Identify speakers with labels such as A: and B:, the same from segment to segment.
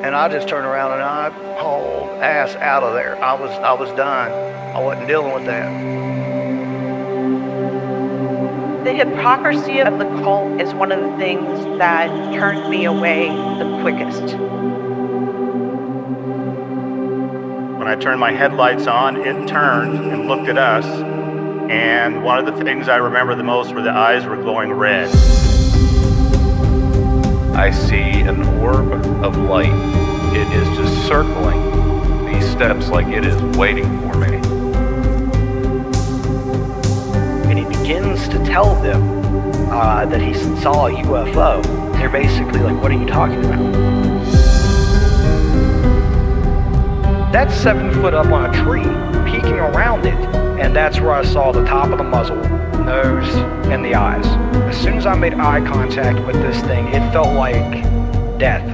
A: And I just turned around and I hauled ass out of there. I was done. I wasn't dealing with that.
B: The hypocrisy of the cult is one of the things that turned me away the quickest.
C: When I turned my headlights on, it turned and looked at us, and one of the things I remember the most were the eyes were glowing red.
D: I see an orb of light. It is just circling these steps like it is waiting for me.
A: And he begins to tell them that he saw a UFO. They're basically like, what are you talking about? That's 7 foot up on a tree, peeking around it, and that's where I saw the top of the muzzle, nose, and the eyes. As soon as I made eye contact with this thing, it felt like death.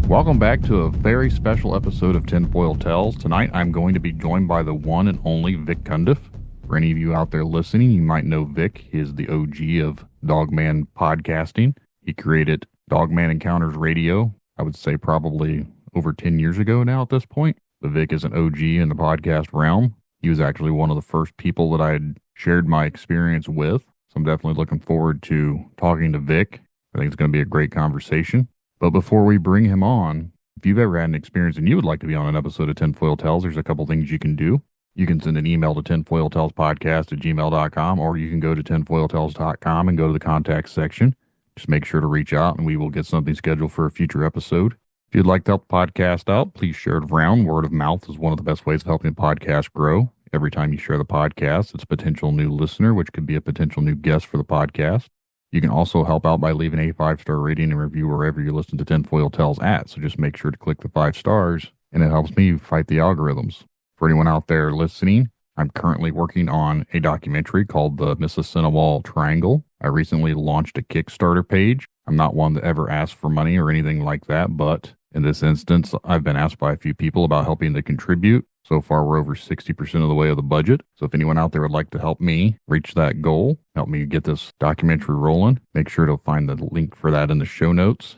E: Welcome back to a very special episode of Tinfoil Tales. Tonight I'm going to be joined by the one and only Vic Cundiff. For any of you out there listening, you might know Vic. He is the OG of Dogman podcasting. He created Dogman Encounters Radio, I would say probably over 10 years ago now at this point. But Vic is an OG in the podcast realm. He was actually one of the first people that I had shared my experience with. So I'm definitely looking forward to talking to Vic. I think it's going to be a great conversation. But before we bring him on, if you've ever had an experience and you would like to be on an episode of Tinfoil Tales, there's a couple things you can do. You can send an email to tinfoiltalespodcast@gmail.com, or you can go to tinfoiltales.com and go to the contact section. Just make sure to reach out and we will get something scheduled for a future episode. If you'd like to help the podcast out, please share it around. Word of mouth is one of the best ways of helping the podcast grow. Every time you share the podcast, it's a potential new listener, which could be a potential new guest for the podcast. You can also help out by leaving a 5-star rating and review wherever you listen to Tinfoil Tales at. So just make sure to click the 5 stars, and it helps me fight the algorithms. For anyone out there listening, I'm currently working on a documentary called The Tinfoil Triangle. I recently launched a Kickstarter page. I'm not one that ever asks for money or anything like that, but in this instance, I've been asked by a few people about helping to contribute. So far, we're over 60% of the way of the budget. So if anyone out there would like to help me reach that goal, help me get this documentary rolling, make sure to find the link for that in the show notes.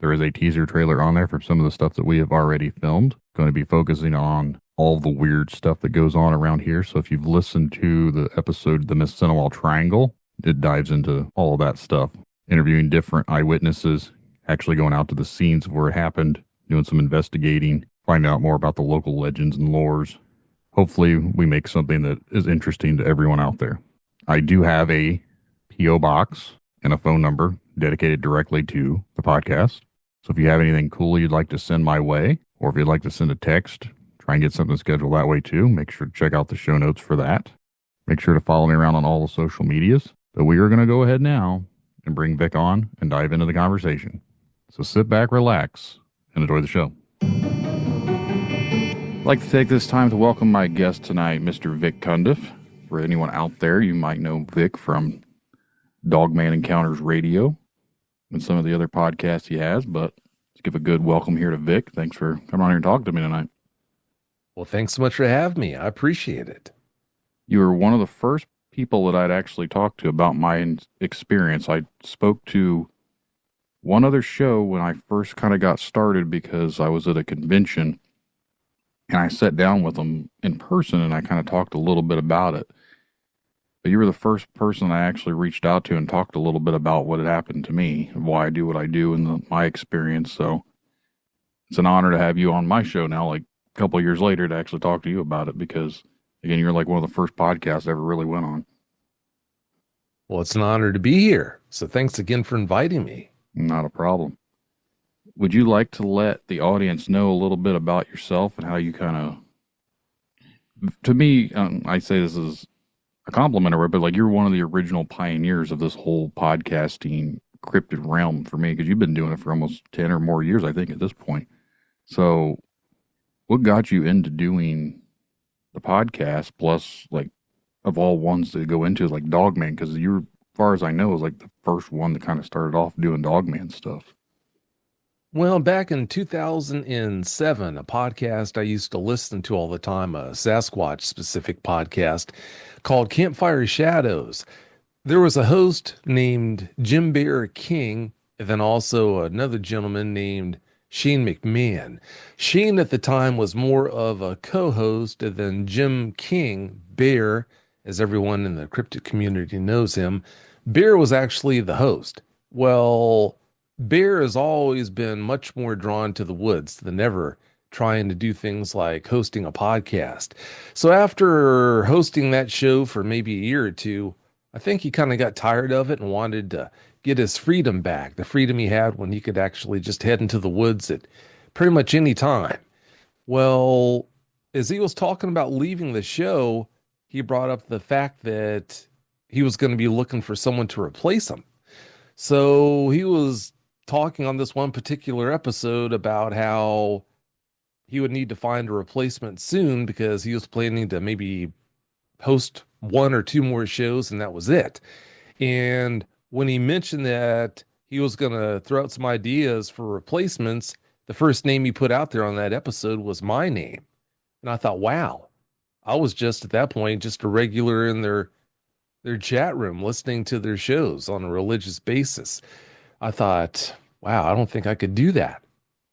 E: There is a teaser trailer on there for some of the stuff that we have already filmed. Going to be focusing on all the weird stuff that goes on around here. So if you've listened to the episode, The Tinfoil Triangle, it dives into all of that stuff. Interviewing different eyewitnesses, actually going out to the scenes of where it happened, doing some investigating, finding out more about the local legends and lores. Hopefully we make something that is interesting to everyone out there. I do have a P.O. box and a phone number dedicated directly to the podcast. So if you have anything cool you'd like to send my way, or if you'd like to send a text, try and get something scheduled that way too. Make sure to check out the show notes for that. Make sure to follow me around on all the social medias. But we are going to go ahead now and bring Vic on and dive into the conversation. So sit back, relax, and enjoy the show. I'd like to take this time to welcome my guest tonight, Mr. Vic Cundiff. For anyone out there, you might know Vic from Dogman Encounters Radio and some of the other podcasts he has, but let's give a good welcome here to Vic. Thanks for coming on here and talking to me tonight.
F: Well, thanks so much for having me. I appreciate it.
E: You were one of the first people that I'd actually talked to about my experience. I spoke to one other show when I first kind of got started because I was at a convention and I sat down with them in person and I kind of talked a little bit about it. But you were the first person I actually reached out to and talked a little bit about what had happened to me and why I do what I do and my experience. So it's an honor to have you on my show now, like a couple of years later, to actually talk to you about it because, again, you're like one of the first podcasts I ever really went on.
F: Well, it's an honor to be here. So thanks again for inviting me.
E: Not a problem. Would you like to let the audience know a little bit about yourself and how you kind of, to me, I say this is a compliment or but like you're one of the original pioneers of this whole podcasting cryptid realm for me, because you've been doing it for almost 10 or more years, I think, at this point. So what got you into doing the podcast, plus like of all ones to go into, like Dogman, because you're, as far as I know, is like the first one that kind of started off doing Dogman stuff.
F: Well, back in 2007, a podcast I used to listen to all the time, a Sasquatch-specific podcast called Campfire Shadows. There was a host named Jim Bear King and then also another gentleman named Shane McMahon. Shane at the time was more of a co-host than Jim King, Bear, as everyone in the cryptid community knows him. Bear was actually the host. Well, Bear has always been much more drawn to the woods than ever trying to do things like hosting a podcast. So after hosting that show for maybe a year or two, I think he kind of got tired of it and wanted to get his freedom back, the freedom he had when he could actually just head into the woods at pretty much any time. Well, as he was talking about leaving the show, he brought up the fact that he was going to be looking for someone to replace him. So he was talking on this one particular episode about how he would need to find a replacement soon because he was planning to maybe host one or two more shows and that was it. And when he mentioned that he was going to throw out some ideas for replacements, the first name he put out there on that episode was my name. And I thought, wow, I was just at that point just a regular in their chat room listening to their shows on a religious basis. I thought, wow, I don't think I could do that.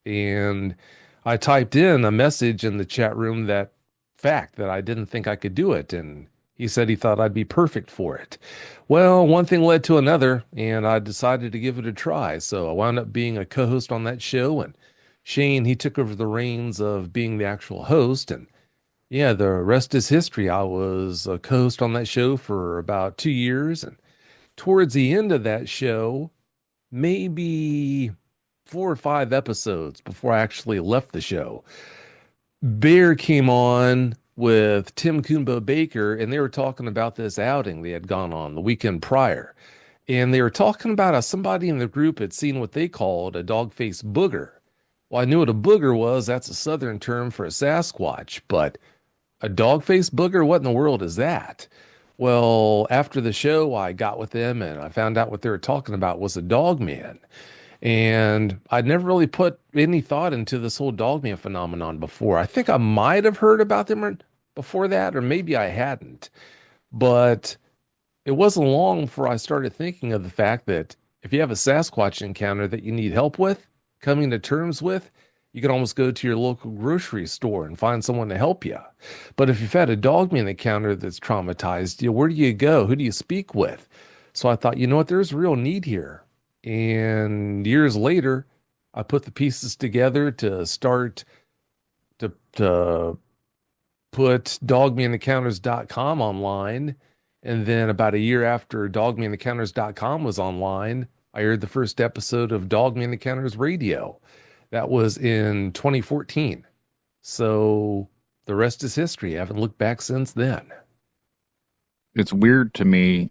F: And I typed in a message in the chat room that fact that I didn't think I could do it. And he said he thought I'd be perfect for it. Well, one thing led to another, and I decided to give it a try. So I wound up being a co-host on that show, and Shane, he took over the reins of being the actual host. And yeah, the rest is history. I was a co-host on that show for about 2 years. And towards the end of that show, maybe 4 or 5 episodes before I actually left the show, Bear came on with Tim Kumbo Baker, and they were talking about this outing they had gone on the weekend prior. And they were talking about how somebody in the group had seen what they called a dog-faced booger. Well, I knew what a booger was. That's a southern term for a Sasquatch, but a dog-faced booger? What in the world is that? Well, after the show, I got with them and I found out what they were talking about was a dogman. And I'd never really put any thought into this whole dogman phenomenon before. I think I might have heard about them before that, or maybe I hadn't. But it wasn't long before I started thinking of the fact that if you have a Sasquatch encounter that you need help with, coming to terms with, you can almost go to your local grocery store and find someone to help you. But if you've had a dogman encounter that's traumatized you, where do you go? Who do you speak with? So I thought, you know what, there's a real need here. And years later, I put the pieces together to start to put dogmanencounters.com online. And then about a year after dogmanencounters.com was online, I aired the first episode of Dogman Encounters Radio. That was in 2014. So the rest is history. I haven't looked back since then.
E: It's weird to me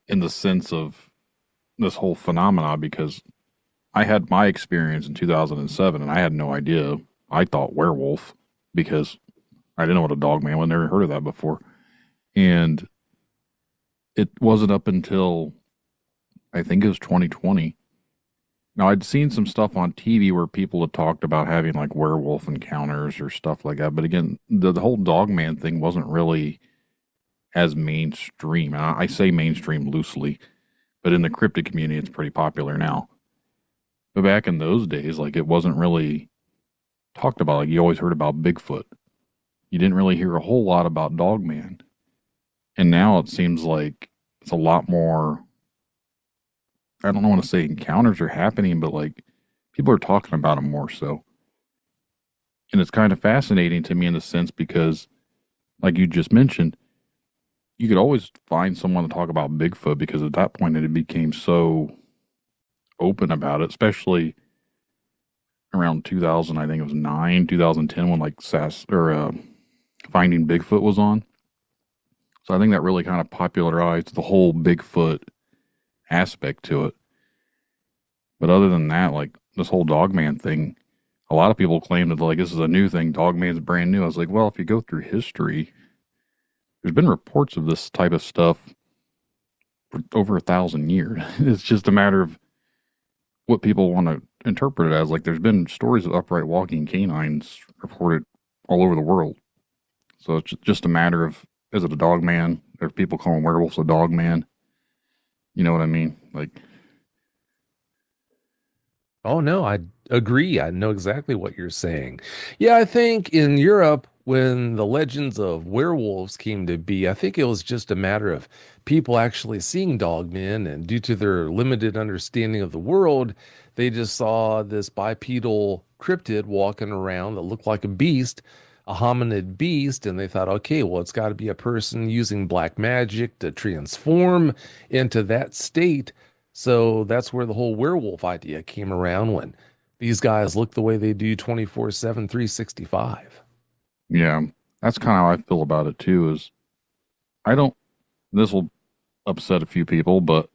E: in the sense of this whole phenomena because I had my experience in 2007 and I had no idea. I thought werewolf because I didn't know what a dogman was. I'd never heard of that before. And it wasn't up until I think it was 2020. Now, I'd seen some stuff on TV where people had talked about having like werewolf encounters or stuff like that. But again, the whole dogman thing wasn't really as mainstream. I say mainstream loosely, but in the cryptid community, it's pretty popular now. But back in those days, like it wasn't really talked about. Like you always heard about Bigfoot. You didn't really hear a whole lot about Dogman. And now it seems like it's a lot more, I don't want to say encounters are happening, but like people are talking about them more so. And it's kind of fascinating to me in the sense because, like you just mentioned, you could always find someone to talk about Bigfoot because at that point it became so open about it, especially around 2000, I think it was 2010 when like Finding Bigfoot was on. So I think that really kind of popularized the whole Bigfoot aspect to it. But other than that, like this whole Dogman thing, a lot of people claim that like this is a new thing. Dogman's brand new. I was like, well, if you go through history, there's been reports of this type of stuff for over 1,000 years. It's just a matter of what people want to interpret it as. Like there's been stories of upright walking canines reported all over the world. So it's just a matter of, is it a dogman? If people calling werewolves a dogman, you know what I mean? Like,
F: Oh, no, I agree. I know exactly what you're saying. Yeah, I think in Europe, when the legends of werewolves came to be, I think it was just a matter of people actually seeing dogmen, and due to their limited understanding of the world, they just saw this bipedal cryptid walking around that looked like a beast, a hominid beast, and they thought, okay, well, it's got to be a person using black magic to transform into that state. So that's where the whole werewolf idea came around, when these guys look the way they do 24/7, 365.
E: Yeah, that's kind of how I feel about it too. Is I don't. This will upset a few people, but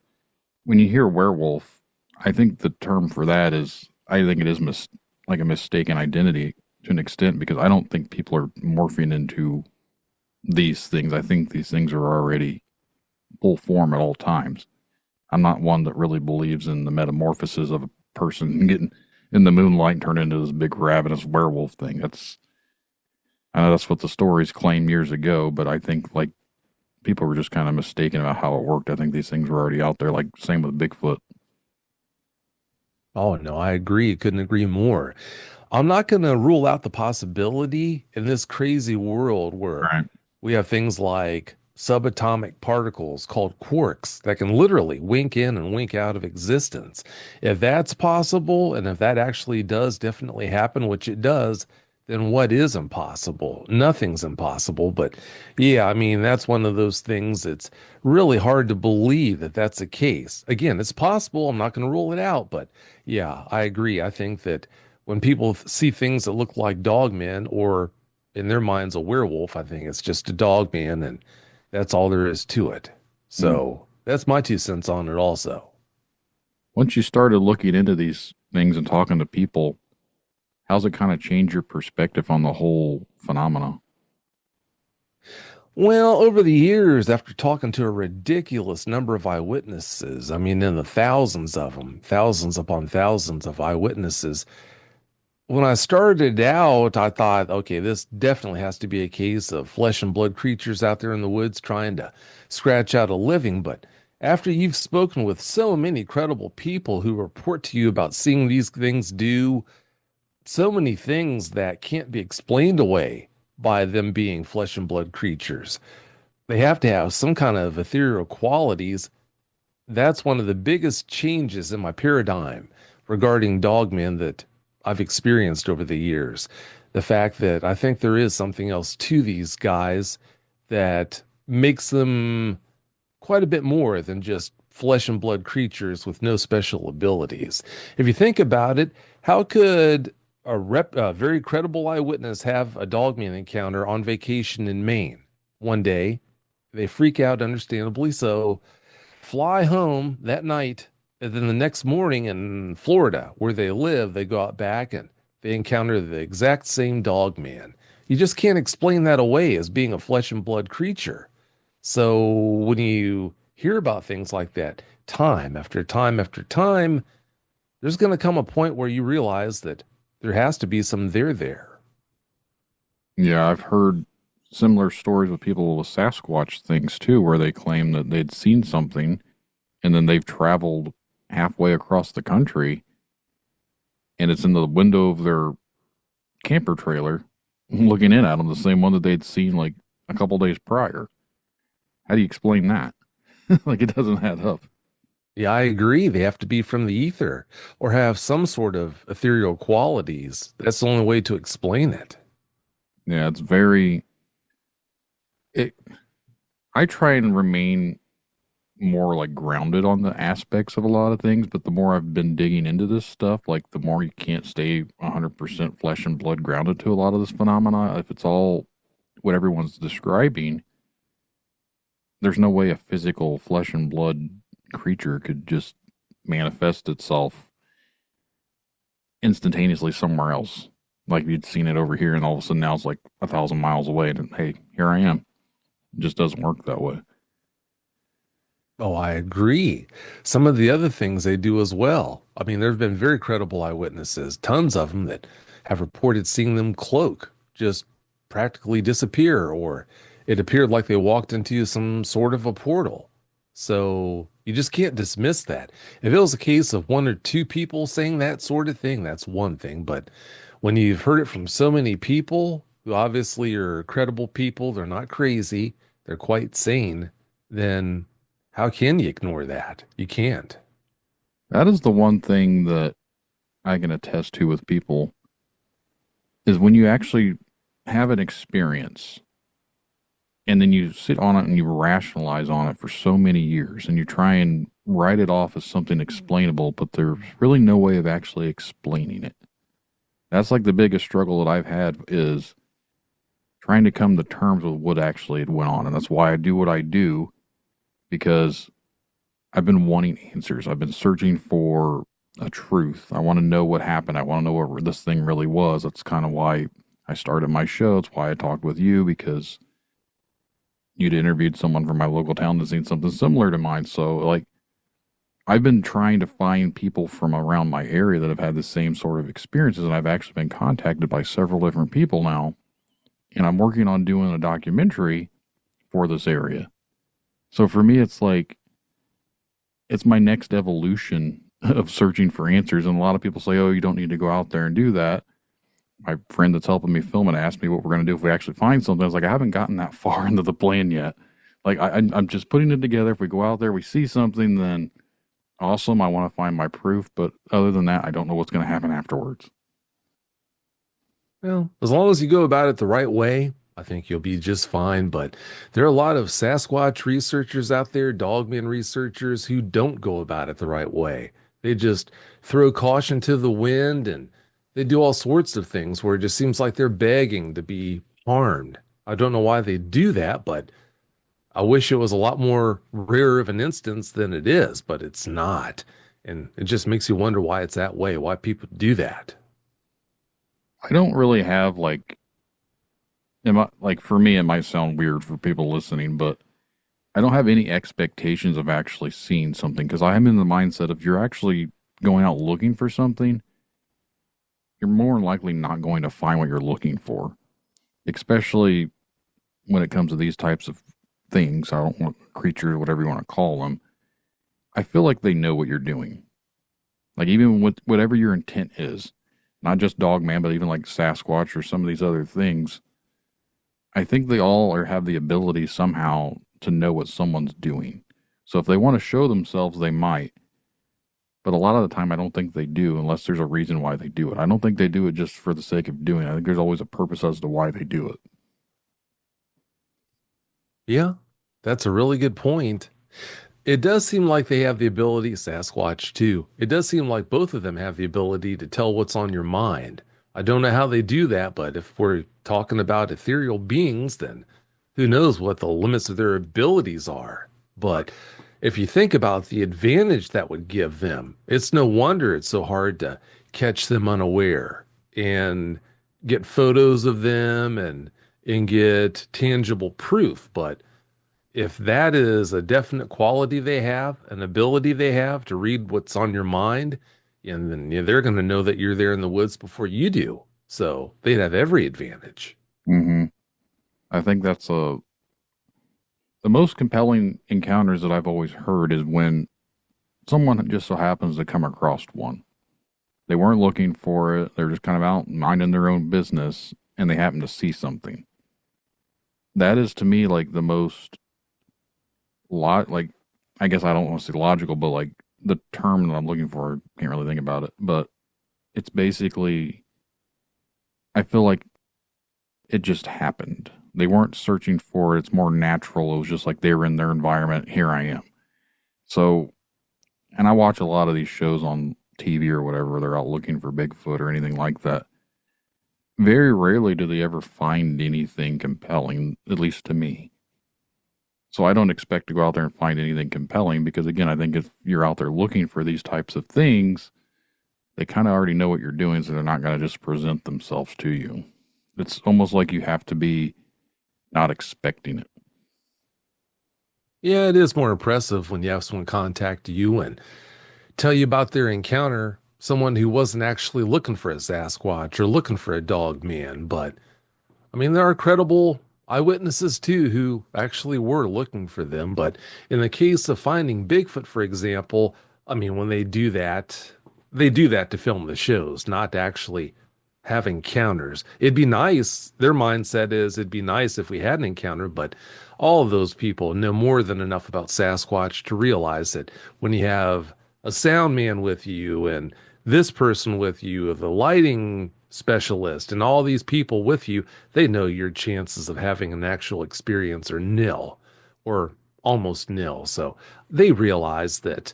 E: when you hear werewolf, I think the term for that is, I think it is like a mistaken identity to an extent, because I don't think people are morphing into these things. I think these things are already full form at all times. I'm not one that really believes in the metamorphosis of a person getting in the moonlight and turn into this big ravenous werewolf thing. I know that's what the stories claimed years ago, but I think like people were just kind of mistaken about how it worked. I think these things were already out there, like same with Bigfoot.
F: Oh, no, I agree. Couldn't agree more. I'm not going to rule out the possibility in this crazy world where
E: Right.
F: we have things like subatomic particles called quarks that can literally wink in and wink out of existence. If that's possible, and if that actually does definitely happen, which it does, then what is impossible? Nothing's impossible. But yeah, I mean, that's one of those things that's really hard to believe that that's the case. Again, it's possible. I'm not going to rule it out. But yeah, I agree. I think that when people see things that look like dogmen, or in their minds a werewolf, I think it's just a dogman, and that's all there is to it. So that's my 2 cents on it also.
E: Once you started looking into these things and talking to people, how's it kind of change your perspective on the whole phenomena?
F: Well, over the years, after talking to a ridiculous number of eyewitnesses, I mean, in the thousands of them, thousands upon thousands of eyewitnesses, when I started out, I thought, okay, this definitely has to be a case of flesh and blood creatures out there in the woods trying to scratch out a living. But after you've spoken with so many credible people who report to you about seeing these things do so many things that can't be explained away by them being flesh and blood creatures, they have to have some kind of ethereal qualities. That's one of the biggest changes in my paradigm regarding dogmen that I've experienced over the years. The fact that I think there is something else to these guys that makes them quite a bit more than just flesh and blood creatures with no special abilities. If you think about it, how could a very credible eyewitness have a dogman encounter on vacation in Maine one day? They freak out, understandably so, fly home that night, and then the next morning in Florida, where they live, they go out back and they encounter the exact same dogman. You just can't explain that away as being a flesh and blood creature. So when you hear about things like that, time after time after time, there's going to come a point where you realize that there has to be some there.
E: Yeah, I've heard similar stories with people with Sasquatch things too, where they claim that they'd seen something and then they've traveled halfway across the country and it's in the window of their camper trailer looking in at them, the same one that they'd seen like a couple days prior. How do you explain that? Like, it doesn't add up.
F: Yeah, I agree. They have to be from the ether or have some sort of ethereal qualities. That's the only way to explain it.
E: Yeah, it's very... I try and remain more like grounded on the aspects of a lot of things, but the more I've been digging into this stuff, like the more you can't stay 100% flesh and blood grounded to a lot of this phenomena. If it's all what everyone's describing, there's no way a physical flesh and blood creature could just manifest itself instantaneously somewhere else. Like you'd seen it over here and all of a sudden now it's like 1,000 miles away and hey, here I am. It just doesn't work that way.
F: Oh, I agree. Some of the other things they do as well. I mean, there have been very credible eyewitnesses, tons of them, that have reported seeing them cloak, just practically disappear, or it appeared like they walked into some sort of a portal. So You just can't dismiss that. If it was a case of one or two people saying that sort of thing, that's one thing. But when you've heard it from so many people who obviously are credible people, they're not crazy, they're quite sane, then how can you ignore that? You can't.
E: That is the one thing that I can attest to with people is when you actually have an experience and then you sit on it and you rationalize on it for so many years and you try and write it off as something explainable, but there's really no way of actually explaining it. That's like the biggest struggle that I've had is trying to come to terms with what actually had went on. And that's why I do what I do, because I've been wanting answers. I've been searching for a truth. I want to know what happened. I want to know what this thing really was. That's kind of why I started my show. It's why I talked with you, because you'd interviewed someone from my local town that's seen something similar to mine. So, like, I've been trying to find people from around my area that have had the same sort of experiences, and I've actually been contacted by several different people now, and I'm working on doing a documentary for this area. So for me, it's like, it's my next evolution of searching for answers, and a lot of people say, oh, you don't need to go out there and do that. My friend that's helping me film it asked me what we're going to do if we actually find something. I was like, I haven't gotten that far into the plan yet. Like, I'm just putting it together. If we go out there, we see something, then awesome. I want to find my proof. But other than that, I don't know what's going to happen afterwards.
F: Well, as long as you go about it the right way, I think you'll be just fine. But there are a lot of Sasquatch researchers out there, Dogman researchers, who don't go about it the right way. They just throw caution to the wind, and they do all sorts of things where it just seems like they're begging to be harmed. I don't know why they do that, but I wish it was a lot more rare of an instance than it is, but it's not. And it just makes you wonder why it's that way, why people do that.
E: I don't really have, like, for me, it might sound weird for people listening, but I don't have any expectations of actually seeing something, because I am in the mindset of, you're actually going out looking for something, you're more than likely not going to find what you're looking for, especially when it comes to these types of things. I don't want creatures, whatever you want to call them. I feel like they know what you're doing. Like, even with whatever your intent is, not just Dogman, but even like Sasquatch or some of these other things, I think they all have the ability somehow to know what someone's doing. So if they want to show themselves, they might. But a lot of the time, I don't think they do, unless there's a reason why they do it. I don't think they do it just for the sake of doing it. I think there's always a purpose as to why they do it.
F: Yeah, that's a really good point. It does seem like they have the ability, Sasquatch too. It does seem like both of them have the ability to tell what's on your mind. I don't know how they do that, but if we're talking about ethereal beings, then who knows what the limits of their abilities are. But if you think about the advantage that would give them, it's no wonder it's so hard to catch them unaware and get photos of them and get tangible proof. But if that is a definite quality they have, an ability they have to read what's on your mind, and then they're going to know that you're there in the woods before you do. So they'd have every advantage.
E: Mm-hmm. I think that's the most compelling encounters that I've always heard is when someone just so happens to come across one. They weren't looking for it. They're just kind of out minding their own business, and they happen to see something. That is, to me, like the most I guess I don't want to say logical, but like the term that I'm looking for, I can't really think about it, but it's basically, I feel like it just happened. They weren't searching for it. It's more natural. It was just like they were in their environment. Here I am. So, and I watch a lot of these shows on TV or whatever, where they're out looking for Bigfoot or anything like that. Very rarely do they ever find anything compelling, at least to me. So I don't expect to go out there and find anything compelling, because again, I think if you're out there looking for these types of things, they kind of already know what you're doing, so they're not going to just present themselves to you. It's almost like you have to be not expecting it.
F: Yeah, it is more impressive when you have someone contact you and tell you about their encounter, someone who wasn't actually looking for a Sasquatch or looking for a Dogman. But, I mean, there are credible eyewitnesses too who actually were looking for them. But in the case of finding Bigfoot, for example, I mean, when they do that to film the shows, not to actually have encounters. It'd be nice. Their mindset is it'd be nice if we had an encounter, but all of those people know more than enough about Sasquatch to realize that when you have a sound man with you and this person with you, the lighting specialist, and all these people with you, they know your chances of having an actual experience are nil or almost nil. So they realize that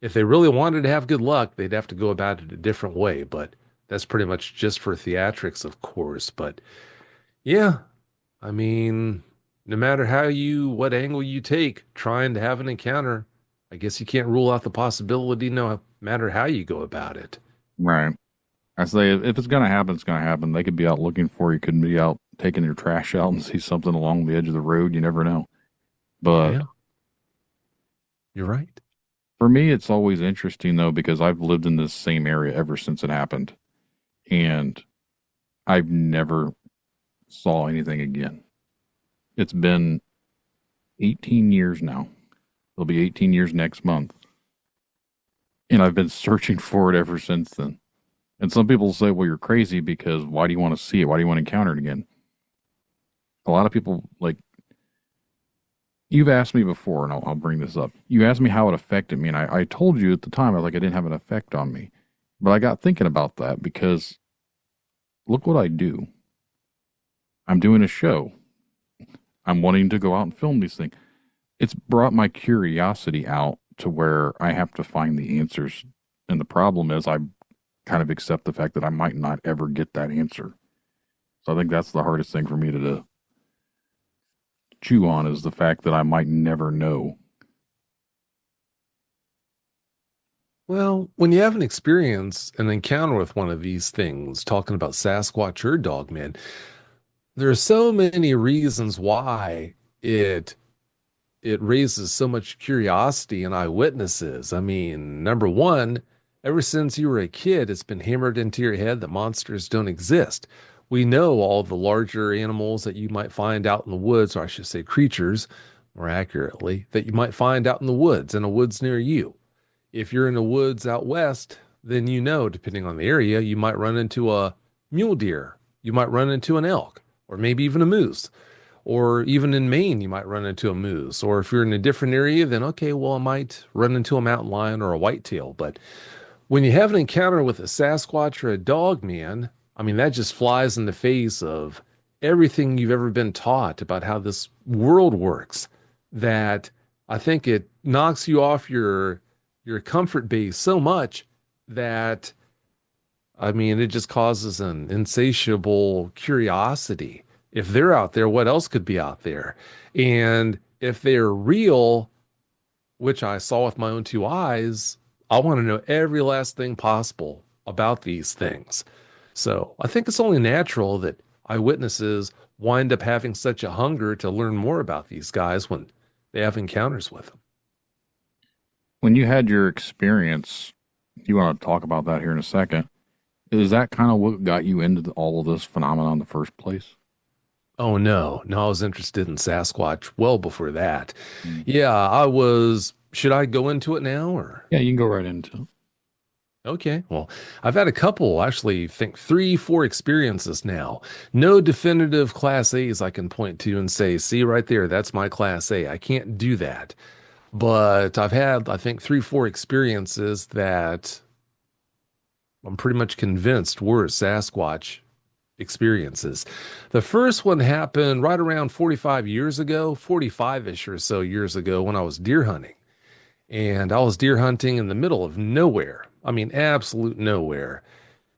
F: if they really wanted to have good luck, they'd have to go about it a different way. But that's pretty much just for theatrics, of course. But yeah, I mean, no matter what angle you take, trying to have an encounter, I guess you can't rule out the possibility no matter how you go about it.
E: Right. I say, if it's going to happen, it's going to happen. They could be out looking for you, could be out taking your trash out and see something along the edge of the road. You never know. But
F: yeah, you're right.
E: For me, it's always interesting, though, because I've lived in this same area ever since it happened. And I've never saw anything again. It's been 18 years now. It'll be 18 years next month. And I've been searching for it ever since then. And some people say, well, you're crazy because why do you want to see it? Why do you want to encounter it again? A lot of people, like, you've asked me before, and I'll bring this up. You asked me how it affected me, and I told you at the time, I was like, it didn't have an effect on me. But I got thinking about that because look what I do. I'm doing a show. I'm wanting to go out and film these things. It's brought my curiosity out to where I have to find the answers. And the problem is I kind of accept the fact that I might not ever get that answer. So I think that's the hardest thing for me to chew on, is the fact that I might never know.
F: Well, when you have an encounter with one of these things, talking about Sasquatch or Dogman, there are so many reasons why it raises so much curiosity in eyewitnesses. I mean, number one, ever since you were a kid, it's been hammered into your head that monsters don't exist. We know all the larger animals that you might find out in the woods, or I should say creatures, more accurately, that you might find out in the woods near you. If you're in the woods out west, then you know, depending on the area, you might run into a mule deer. You might run into an elk, or maybe even a moose. Or even in Maine, you might run into a moose. Or if you're in a different area, then okay, well, I might run into a mountain lion or a whitetail. But when you have an encounter with a Sasquatch or a Dogman, I mean, that just flies in the face of everything you've ever been taught about how this world works. That I think it knocks you off your comfort base so much that, I mean, it just causes an insatiable curiosity. If they're out there, what else could be out there? And if they're real, which I saw with my own two eyes, I want to know every last thing possible about these things. So I think it's only natural that eyewitnesses wind up having such a hunger to learn more about these guys when they have encounters with them.
E: When you had your experience, you want to talk about that here in a second, is that kind of what got you into all of this phenomenon in the first place?
F: Oh, no, I was interested in Sasquatch well before that. Yeah, I was. Should I go into it now? Or
E: yeah, you can go right into it.
F: Okay, well, I've had a couple, actually, think 3-4 experiences now. No definitive Class A's I can point to and say, see right there, that's my Class A. I can't do that. But I've had, I think, 3-4 experiences that I'm pretty much convinced were Sasquatch experiences. The first one happened right around 45-ish or so years ago when I was deer hunting. And I was deer hunting in the middle of nowhere. I mean, absolute nowhere.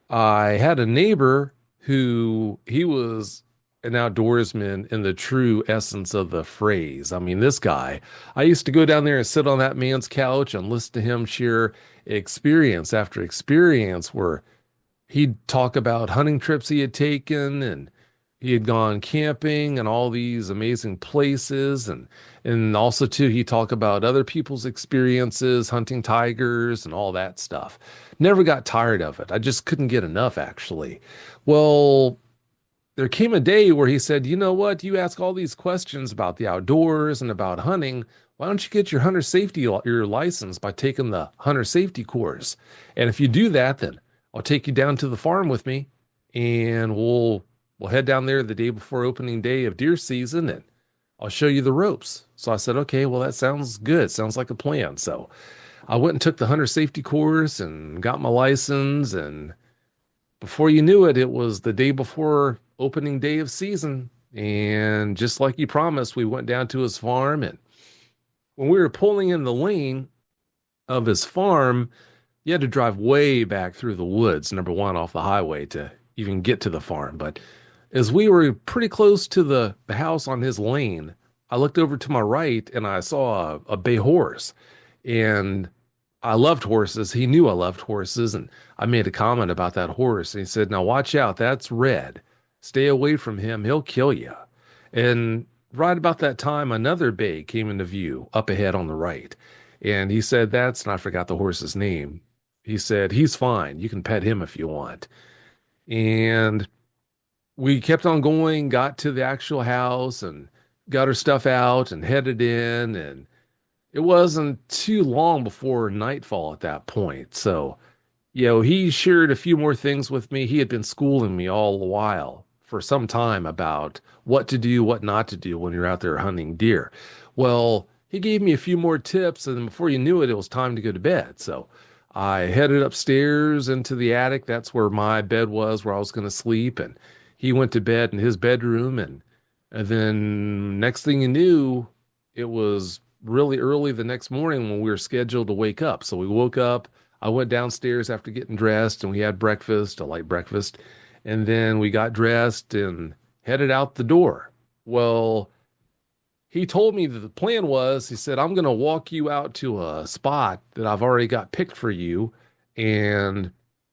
F: I had a neighbor he was an outdoorsman in the true essence of the phrase. I mean, this guy, I used to go down there and sit on that man's couch and listen to him share experience after experience where he'd talk about hunting trips he had taken, and he had gone camping and all these amazing places. And also, too, he'd talk about other people's experiences, hunting tigers and all that stuff. Never got tired of it. I just couldn't get enough, actually. Well, there came a day where he said, you know what? You ask all these questions about the outdoors and about hunting. Why don't you get your your license by taking the hunter safety course? And if you do that, then I'll take you down to the farm with me, and we'll head down there the day before opening day of deer season, and I'll show you the ropes. So I said, okay, well, that sounds good. Sounds like a plan. So I went and took the hunter safety course and got my license. And before you knew it, it was the day before opening day of season. And just like he promised, we went down to his farm. And when we were pulling in the lane of his farm, you had to drive way back through the woods, number one, off the highway to even get to the farm. But as we were pretty close to the house on his lane, I looked over to my right and I saw a bay horse. And I loved horses. He knew I loved horses. And I made a comment about that horse. And he said, now watch out. That's Red. Stay away from him. He'll kill you. And right about that time, another bay came into view up ahead on the right. And he said, and I forgot the horse's name. He said, he's fine. You can pet him if you want. And we kept on going, got to the actual house and got our stuff out and headed in. And it wasn't too long before nightfall at that point. So, he shared a few more things with me. He had been schooling me all the while for some time about what to do, what not to do when you're out there hunting deer. Well, he gave me a few more tips, and before you knew it, it was time to go to bed. So I headed upstairs into the attic. That's where my bed was, where I was going to sleep. And he went to bed in his bedroom. And then next thing you knew, it was really early the next morning when we were scheduled to wake up. So we woke up. I went downstairs after getting dressed, and we had breakfast, a light breakfast. And then we got dressed and headed out the door. Well, he told me that the plan was, he said, I'm going to walk you out to a spot that I've already got picked for you, and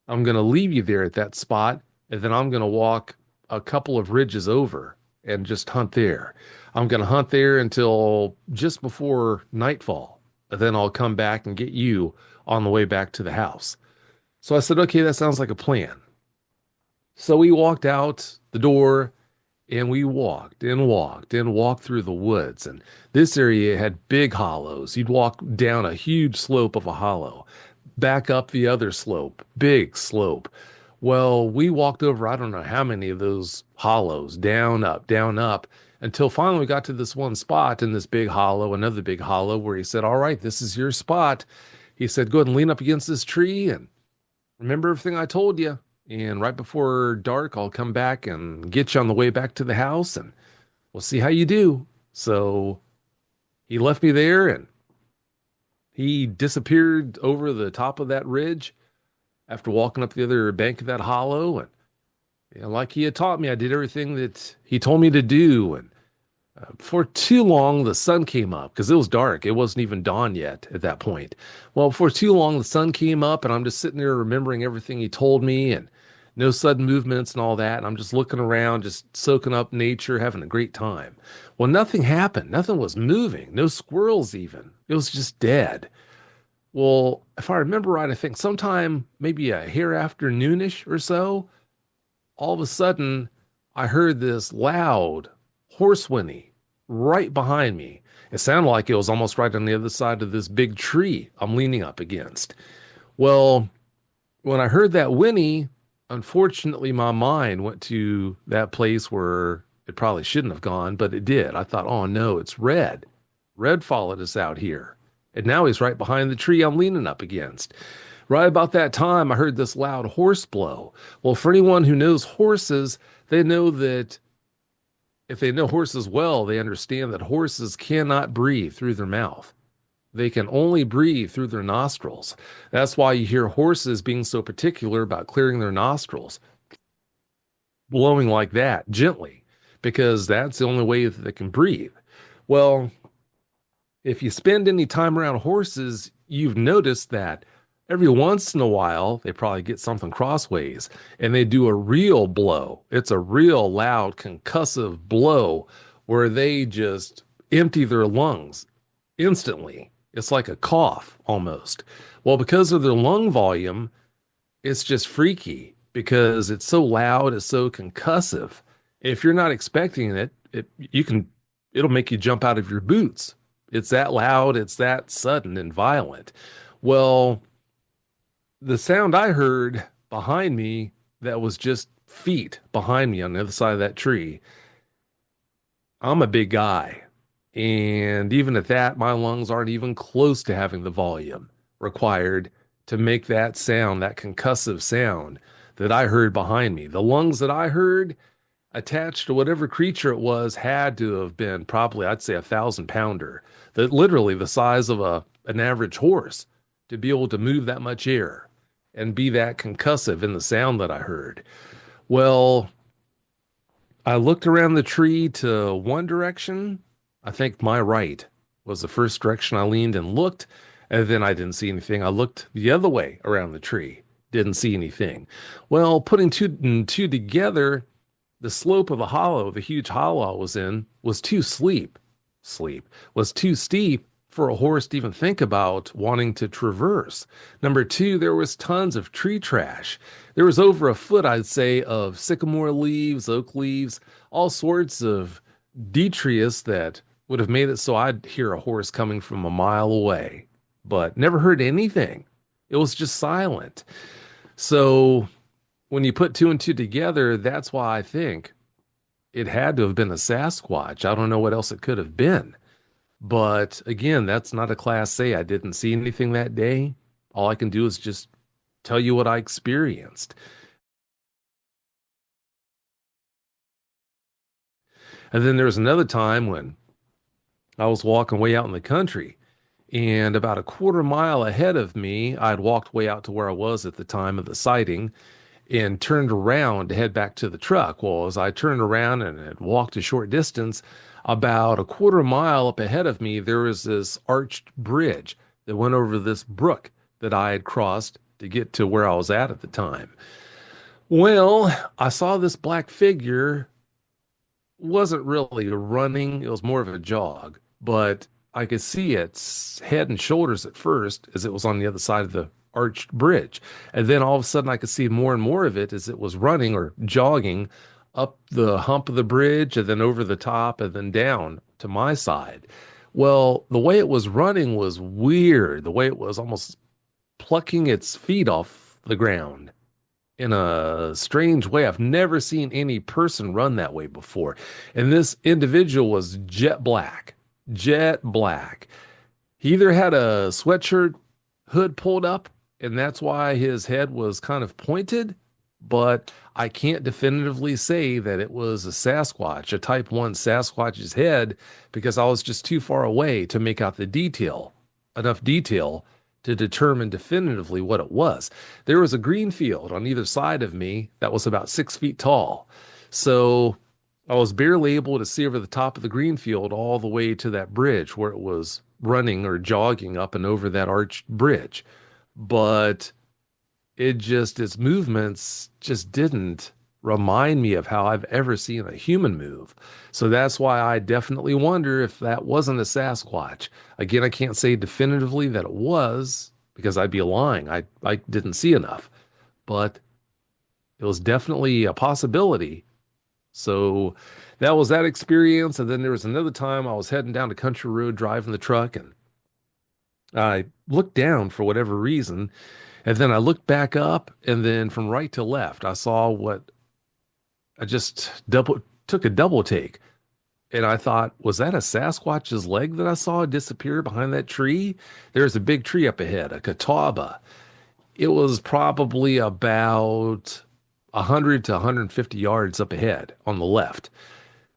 F: I'm going to leave you there at that spot, and then I'm going to walk a couple of ridges over and just hunt there. I'm going to hunt there until just before nightfall, and then I'll come back and get you on the way back to the house. So I said, okay, that sounds like a plan. So we walked out the door, and we walked and walked and walked through the woods. And this area had big hollows. You'd walk down a huge slope of a hollow, back up the other slope, big slope. Well, we walked over, I don't know how many of those hollows, down, up, until finally we got to this one spot in this big hollow, another big hollow, where he said, all right, this is your spot. He said, go ahead and lean up against this tree and remember everything I told you. And right before dark, I'll come back and get you on the way back to the house, and we'll see how you do. So he left me there, and he disappeared over the top of that ridge after walking up the other bank of that hollow. And like he had taught me, I did everything that he told me to do. And before too long, the sun came up because it was dark. It wasn't even dawn yet at that point. Well, before too long, the sun came up, and I'm just sitting there remembering everything he told me, and no sudden movements and all that. And I'm just looking around, just soaking up nature, having a great time. Well, nothing happened. Nothing was moving. No squirrels even. It was just dead. Well, if I remember right, I think sometime maybe a hair after noonish or so, all of a sudden I heard this loud horse whinny right behind me. It sounded like it was almost right on the other side of this big tree I'm leaning up against. Well, when I heard that whinny, unfortunately, my mind went to that place where it probably shouldn't have gone, but it did. I thought, oh no, it's Red. Red followed us out here. And now he's right behind the tree I'm leaning up against. Right about that time, I heard this loud horse blow. Well, for anyone who knows horses, they know that if they know horses well, they understand that horses cannot breathe through their mouth. They can only breathe through their nostrils. That's why you hear horses being so particular about clearing their nostrils, blowing like that, gently, because that's the only way that they can breathe. Well, if you spend any time around horses, you've noticed that every once in a while, they probably get something crossways, and they do a real blow. It's a real loud, concussive blow where they just empty their lungs instantly. It's like a cough almost. Well, because of their lung volume, it's just freaky because it's so loud, it's so concussive. If you're not expecting it, it'll make you jump out of your boots. It's that loud, it's that sudden and violent. Well, the sound I heard behind me, that was just feet behind me on the other side of that tree. I'm a big guy. And even at that, my lungs aren't even close to having the volume required to make that sound, that concussive sound that I heard behind me. The lungs that I heard attached to whatever creature it was had to have been probably, I'd say, 1,000-pounder. That literally the size of an average horse to be able to move that much air and be that concussive in the sound that I heard. Well, I looked around the tree to one direction. I think my right was the first direction I leaned and looked, and then I didn't see anything. I looked the other way around the tree, didn't see anything. Well, putting two and two together, the slope of the hollow, the huge hollow I was in, was too was too steep for a horse to even think about wanting to traverse. Number two, there was tons of tree trash. There was over a foot, I'd say, of sycamore leaves, oak leaves, all sorts of detritus that would have made it so I'd hear a horse coming from a mile away, but never heard anything. It was just silent. So when you put two and two together, that's why I think it had to have been a Sasquatch. I don't know what else it could have been. But again, that's not a Class A. I didn't see anything that day. All I can do is just tell you what I experienced. And then there was another time when I was walking way out in the country, and about a quarter mile ahead of me, I'd walked way out to where I was at the time of the sighting and turned around to head back to the truck. Well, as I turned around and had walked a short distance, about a quarter mile up ahead of me, there was this arched bridge that went over this brook that I had crossed to get to where I was at the time. Well, I saw this black figure. Wasn't really running, it was more of a jog, but I could see its head and shoulders at first as it was on the other side of the arched bridge. And then all of a sudden I could see more and more of it as it was running or jogging up the hump of the bridge and then over the top and then down to my side. Well, the way it was running was weird. The way it was almost plucking its feet off the ground in a strange way. I've never seen any person run that way before. And this individual was jet black. He either had a sweatshirt hood pulled up, and that's why his head was kind of pointed, but I can't definitively say that it was a Sasquatch, a type 1 Sasquatch's head, because I was just too far away to make out enough detail to determine definitively what it was. There was a green field on either side of me that was about 6 feet tall. So I was barely able to see over the top of the green field all the way to that bridge where it was running or jogging up and over that arched bridge. But its movements just didn't remind me of how I've ever seen a human move. So that's why I definitely wonder if that wasn't a Sasquatch. Again, I can't say definitively that it was because I'd be lying. I didn't see enough, but it was definitely a possibility. So that was that experience. And then there was another time I was heading down the country road driving the truck, and I looked down for whatever reason. And then I looked back up, and then from right to left, I saw what I just took a double take. And I thought, was that a Sasquatch's leg that I saw disappear behind that tree? There's a big tree up ahead, a catawba. It was probably about 100 to 150 yards up ahead on the left.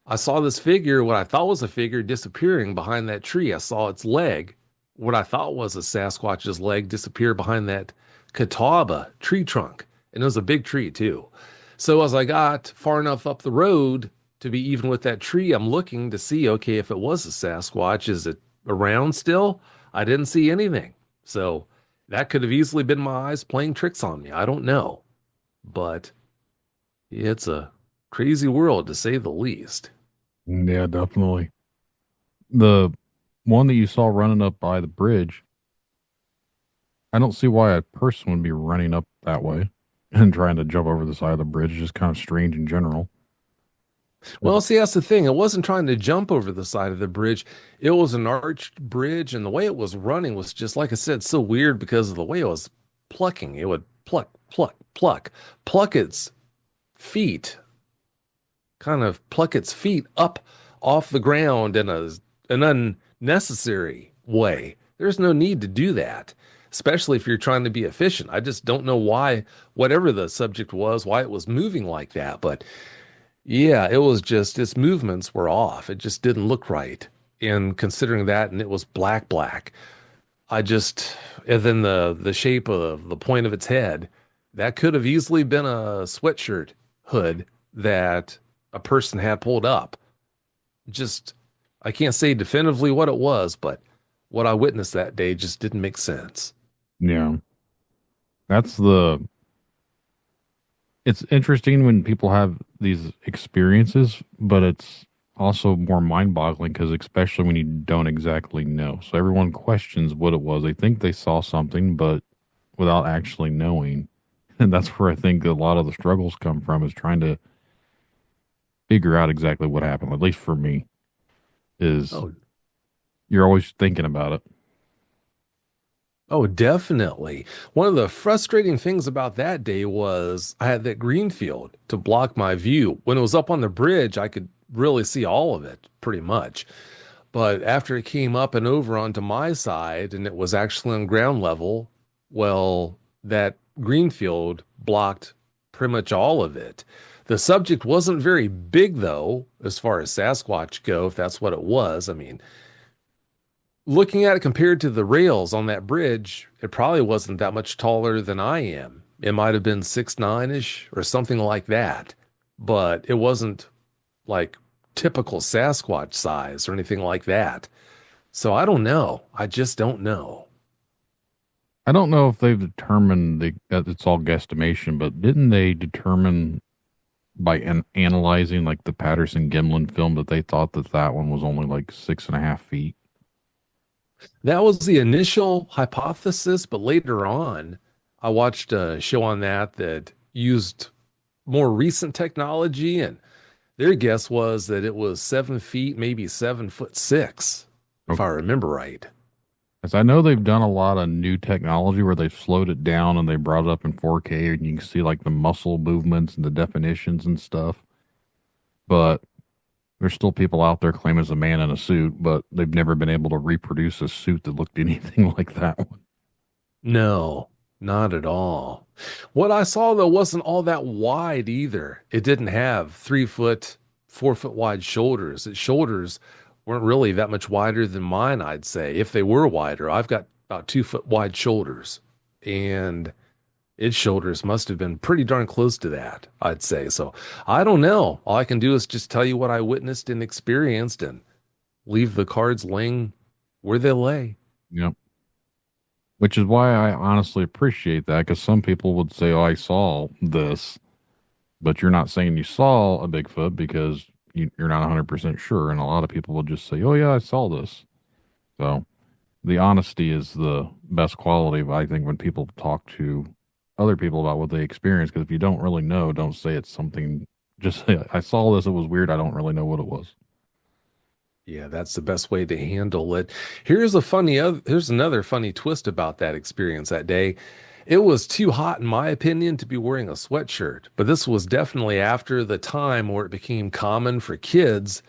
F: I saw this figure, what I thought was a figure, disappearing behind that tree. I saw its leg, what I thought was a Sasquatch's leg, disappear behind that catawba tree trunk. And it was a big tree too. So as I got far enough up the road to be even with that tree, I'm looking to see, okay, if it was a Sasquatch, is it around still? I didn't see anything. So that could have easily been my eyes playing tricks on me. I don't know. But it's a crazy world, to say the least.
E: Yeah, definitely. The one that you saw running up by the bridge, I don't see why a person would be running up that way and trying to jump over the side of the bridge. It's just kind of strange in general.
F: Well, see, that's the thing. It wasn't trying to jump over the side of the bridge. It was an arched bridge, and the way it was running was just, like I said, so weird because of the way it was plucking. It would pluck, pluck, pluck, pluck its feet, kind of pluck its feet up off the ground in an unnecessary way. There's no need to do that, especially if you're trying to be efficient. I just don't know why, whatever the subject was, why it was moving like that. But yeah, it was just, its movements were off. It just didn't look right. And considering that, and it was black. And then the shape of the point of its head, that could have easily been a sweatshirt hood that a person had pulled up. Just, I can't say definitively what it was, but what I witnessed that day just didn't make sense.
E: Yeah. It's interesting when people have these experiences, but it's also more mind-boggling because especially when you don't exactly know. So everyone questions what it was. They think they saw something, but without actually knowing. And that's where I think a lot of the struggles come from, is trying to figure out exactly what happened. At least for me, you're always thinking about it.
F: Oh, definitely. One of the frustrating things about that day was I had that green field to block my view. When it was up on the bridge, I could really see all of it, pretty much. But after it came up and over onto my side and it was actually on ground level, well, that green field blocked pretty much all of it. The subject wasn't very big, though, as far as Sasquatch go, if that's what it was. I mean, looking at it compared to the rails on that bridge, it probably wasn't that much taller than I am. It might have been 6'9" or something like that, but it wasn't like typical Sasquatch size or anything like that. So I don't know. I just don't know.
E: I don't know if they've determined that it's all guesstimation, but didn't they determine by analyzing like the Patterson-Gimlin film that they thought that one was only like 6.5 feet?
F: That was the initial hypothesis, but later on, I watched a show on that used more recent technology, and their guess was that it was 7 feet, maybe 7'6", if I remember right.
E: As I know, they've done a lot of new technology where they've slowed it down and they brought it up in 4K, and you can see like the muscle movements and the definitions and stuff. But there's still people out there claiming it's a man in a suit, but they've never been able to reproduce a suit that looked anything like that one.
F: No, not at all. What I saw, though, wasn't all that wide either. It didn't have 3 foot, 4 foot wide shoulders. Its shoulders weren't really that much wider than mine, I'd say. If they were wider, I've got about 2 foot wide shoulders, and its shoulders must have been pretty darn close to that, I'd say. So I don't know. All I can do is just tell you what I witnessed and experienced and leave the cards laying where they lay.
E: Yep. Which is why I honestly appreciate that, because some people would say, oh, I saw this, but you're not saying you saw a Bigfoot because you're not 100% sure. And a lot of people will just say, oh, yeah, I saw this. So the honesty is the best quality, I think, when people talk to other people about what they experience, because if you don't really know, don't say it's something. Just say, I saw this, it was weird, I don't really know what it was.
F: Yeah, that's the best way to handle it. Here's another funny twist about that experience that day. It was too hot, in my opinion, to be wearing a sweatshirt, but this was definitely after the time where it became common for kids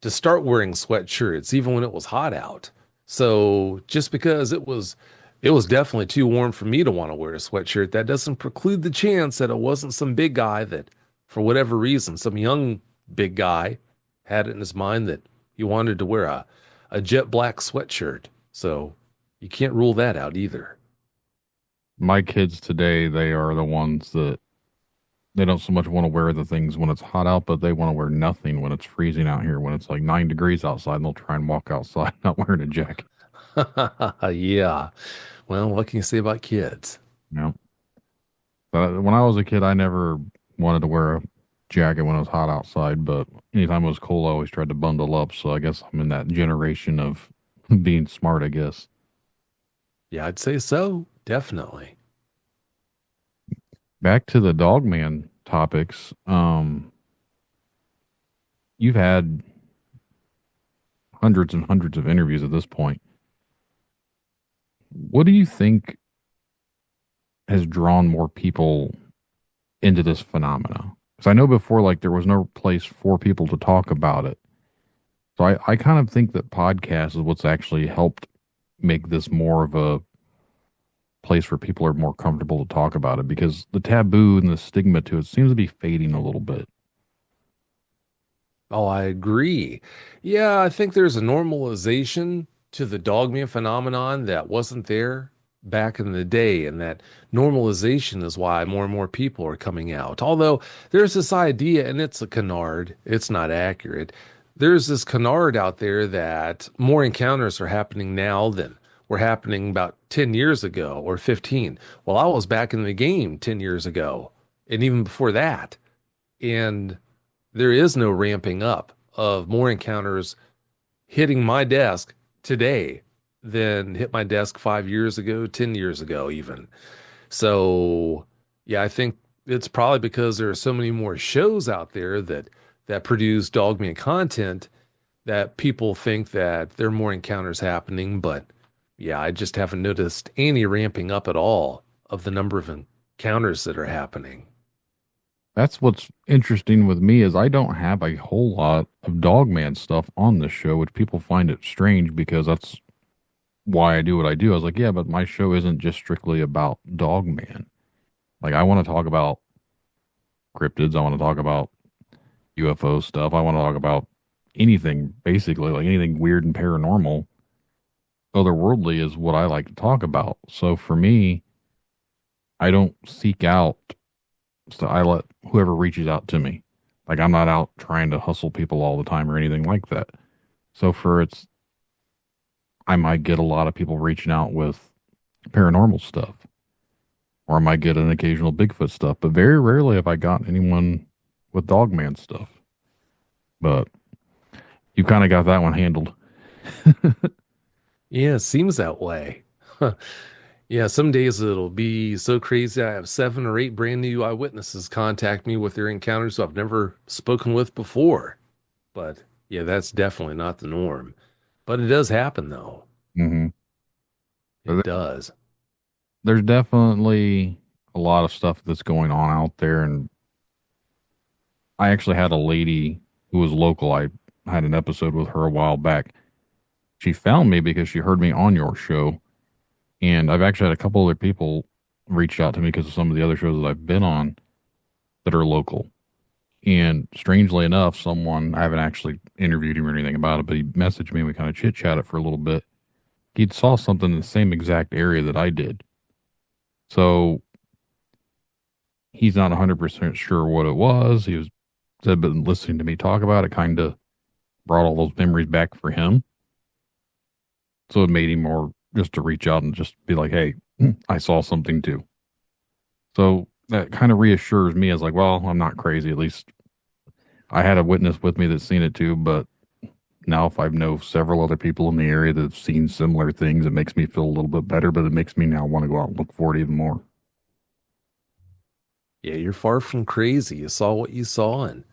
F: to start wearing sweatshirts, even when it was hot out. So just because it was definitely too warm for me to want to wear a sweatshirt, that doesn't preclude the chance that it wasn't some big guy that, for whatever reason, some young big guy had it in his mind that he wanted to wear a jet black sweatshirt. So you can't rule that out either.
E: My kids today, they are the ones that they don't so much want to wear the things when it's hot out, but they want to wear nothing when it's freezing out here. When it's like 9 degrees outside, and they'll try and walk outside not wearing a jacket.
F: Yeah. Well, what can you say about kids?
E: Yeah. But when I was a kid, I never wanted to wear a jacket when it was hot outside, but anytime it was cold, I always tried to bundle up. So I guess I'm in that generation of being smart, I guess.
F: Yeah, I'd say so. Definitely.
E: Back to the Dogman topics. you've had hundreds and hundreds of interviews at this point. What do you think has drawn more people into this phenomena? Because I know before, like, there was no place for people to talk about it. So I kind of think that podcasts is what's actually helped make this more of a place where people are more comfortable to talk about it, because the taboo and the stigma to it seems to be fading a little bit.
F: Oh, I agree. Yeah, I think there's a normalization to the Dogman phenomenon that wasn't there back in the day, and that normalization is why more and more people are coming out. Although there's this idea, and it's a canard, it's not accurate. There's this canard out there that more encounters are happening now than were happening about 10 years ago or 15. Well, I was back in the game 10 years ago, and even before that. And there is no ramping up of more encounters hitting my desk today than hit my desk 5 years ago, 10 years ago even. So, yeah, I think it's probably because there are so many more shows out there that produce Dogman content that people think that there are more encounters happening. But, yeah, I just haven't noticed any ramping up at all of the number of encounters that are happening.
E: That's what's interesting with me is I don't have a whole lot of Dogman stuff on this show, which people find it strange because that's why I do what I do. I was like, yeah, but my show isn't just strictly about Dogman. Like, I want to talk about cryptids. I want to talk about UFO stuff. I want to talk about anything, basically, like anything weird and paranormal. Otherworldly is what I like to talk about. So for me, I don't seek out. So I let whoever reaches out to me. Like, I'm not out trying to hustle people all the time or anything like that. So I might get a lot of people reaching out with paranormal stuff, or I might get an occasional Bigfoot stuff, but very rarely have I gotten anyone with Dogman stuff. But you kind of got that one handled.
F: Yeah, it seems that way. Yeah, some days it'll be so crazy. I have 7 or 8 brand new eyewitnesses contact me with their encounters who I've never spoken with before. But yeah, that's definitely not the norm. But it does happen, though.
E: Mm-hmm.
F: It does.
E: There's definitely a lot of stuff that's going on out there. And I actually had a lady who was local. I had an episode with her a while back. She found me because she heard me on your show. And I've actually had a couple other people reach out to me because of some of the other shows that I've been on that are local. And strangely enough, I haven't actually interviewed him or anything about it, but he messaged me and we kind of chit-chatted for a little bit. He saw something in the same exact area that I did. So he's not 100% sure what it was. Said, but listening to me talk about it kind of brought all those memories back for him. So it made him more just to reach out and just be like, hey, I saw something too. So that kind of reassures me as like, well, I'm not crazy. At least I had a witness with me that's seen it too. But now if I know several other people in the area that have seen similar things, it makes me feel a little bit better, but it makes me now want to go out and look for it even more.
F: Yeah, you're far from crazy. You saw what you saw, and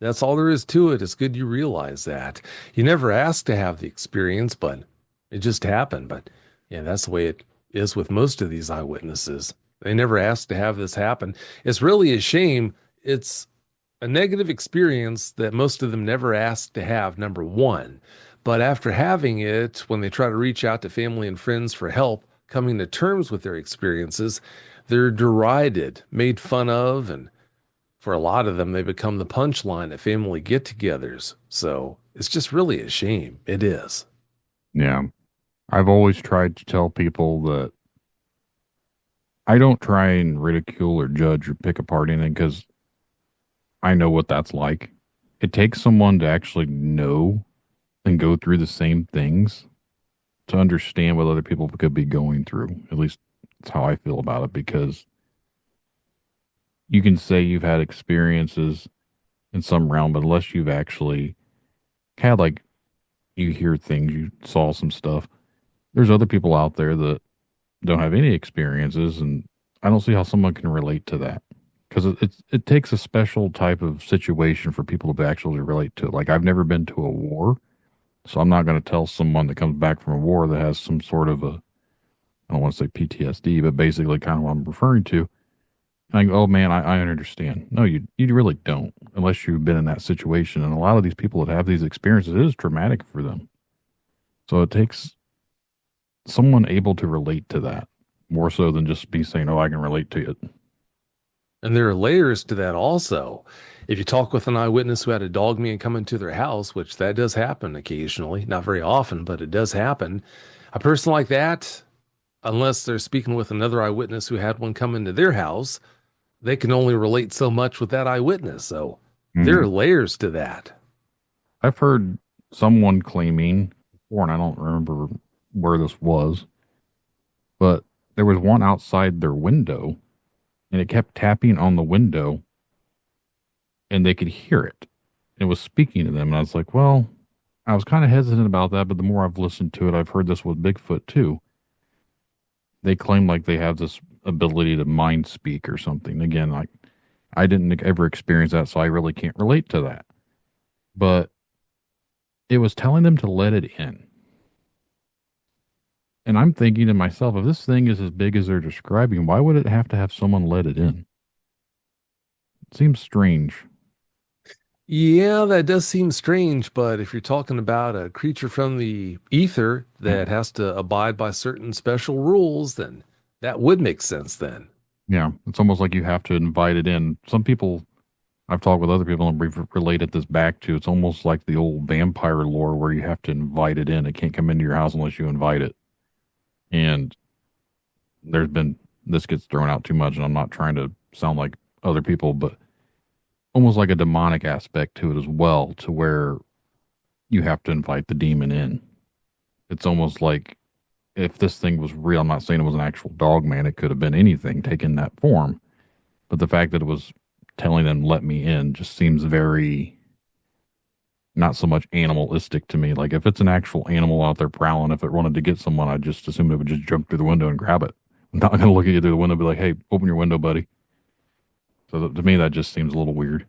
F: that's all there is to it. It's good you realize that. You never asked to have the experience, but it just happened. But yeah, that's the way it is with most of these eyewitnesses. They never asked to have this happen. It's really a shame. It's a negative experience that most of them never asked to have, number one. But after having it, when they try to reach out to family and friends for help, coming to terms with their experiences, they're derided, made fun of, and for a lot of them, they become the punchline at family get-togethers. So it's just really a shame. It is.
E: Yeah. I've always tried to tell people that I don't try and ridicule or judge or pick apart anything because I know what that's like. It takes someone to actually know and go through the same things to understand what other people could be going through. At least that's how I feel about it, because you can say you've had experiences in some realm, but unless you've actually had, like, you hear things, you saw some stuff, there's other people out there that don't have any experiences, and I don't see how someone can relate to that because it takes a special type of situation for people to actually relate to it. Like, I've never been to a war, so I'm not going to tell someone that comes back from a war that has some sort of a, I don't want to say PTSD, but basically kind of what I'm referring to. Like, oh man, I understand. No, you really don't, unless you've been in that situation. And a lot of these people that have these experiences, it is traumatic for them. So it takes someone able to relate to that more so than just be saying, oh, I can relate to it.
F: And there are layers to that also. If you talk with an eyewitness who had a dogman come into their house, which that does happen occasionally, not very often, but it does happen. A person like that, unless they're speaking with another eyewitness who had one come into their house, they can only relate so much with that eyewitness. So there are layers to that.
E: I've heard someone claiming before, and I don't remember where this was, but there was one outside their window, and it kept tapping on the window, and they could hear it. It was speaking to them, and I was like, well, I was kind of hesitant about that, but the more I've listened to it, I've heard this with Bigfoot too. They claim like they have this ability to mind speak or something. Again, like, I didn't ever experience that, so I really can't relate to that. But it was telling them to let it in. And I'm thinking to myself, if this thing is as big as they're describing, why would it have to have someone let it in? It seems strange.
F: Yeah, that does seem strange, but if you're talking about a creature from the ether that has to abide by certain special rules, then that would make sense then.
E: Yeah, it's almost like you have to invite it in. Some people, I've talked with other people and we've related this back to, it's almost like the old vampire lore where you have to invite it in. It can't come into your house unless you invite it. And this gets thrown out too much, and I'm not trying to sound like other people, but almost like a demonic aspect to it as well, to where you have to invite the demon in. It's almost like if this thing was real, I'm not saying it was an actual dog man, it could have been anything taking that form. But the fact that it was telling them, let me in, just seems very not so much animalistic to me. Like, if it's an actual animal out there prowling, if it wanted to get someone, I'd just assume it would just jump through the window and grab it. I'm not going to look at you through the window and be like, hey, open your window, buddy. So to me, that just seems a little weird.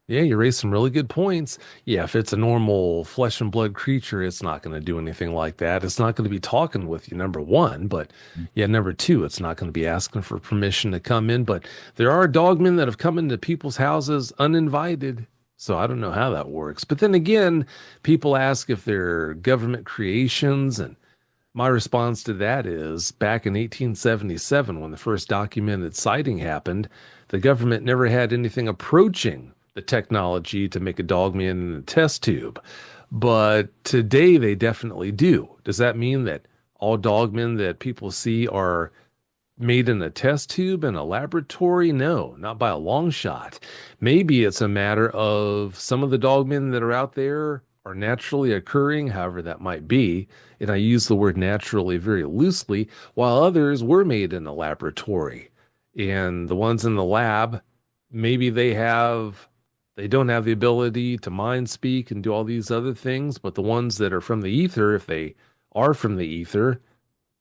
F: Yeah, you raised some really good points. Yeah, if it's a normal flesh and blood creature, it's not going to do anything like that. It's not going to be talking with you, number one. But yeah, number two, it's not going to be asking for permission to come in. But there are dogmen that have come into people's houses uninvited. So I don't know how that works. But then again, people ask if they're government creations. And my response to that is, back in 1877, when the first documented sighting happened, the government never had anything approaching the technology to make a dogman in a test tube. But today they definitely do. Does that mean that all dogmen that people see are made in a test tube in a laboratory? No, not by a long shot. Maybe it's a matter of some of the dogmen that are out there are naturally occurring, however that might be. And I use the word naturally very loosely, while others were made in a laboratory. And the ones in the lab, maybe they don't have the ability to mind speak and do all these other things, but the ones that are from the ether, if they are from the ether,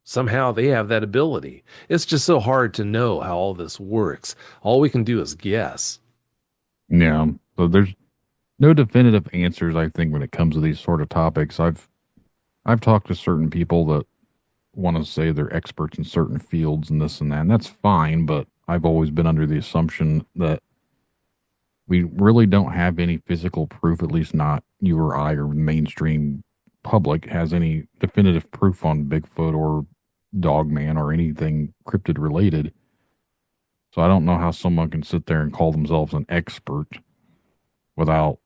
F: somehow they have that ability. It's just so hard to know how all this works. All we can do is guess.
E: Yeah. So there's no definitive answers, I think, when it comes to these sort of topics. I've talked to certain people that want to say they're experts in certain fields and this and that, and that's fine, but I've always been under the assumption that we really don't have any physical proof, at least not you or I or mainstream public has any definitive proof on Bigfoot or Dogman or anything cryptid related. So I don't know how someone can sit there and call themselves an expert without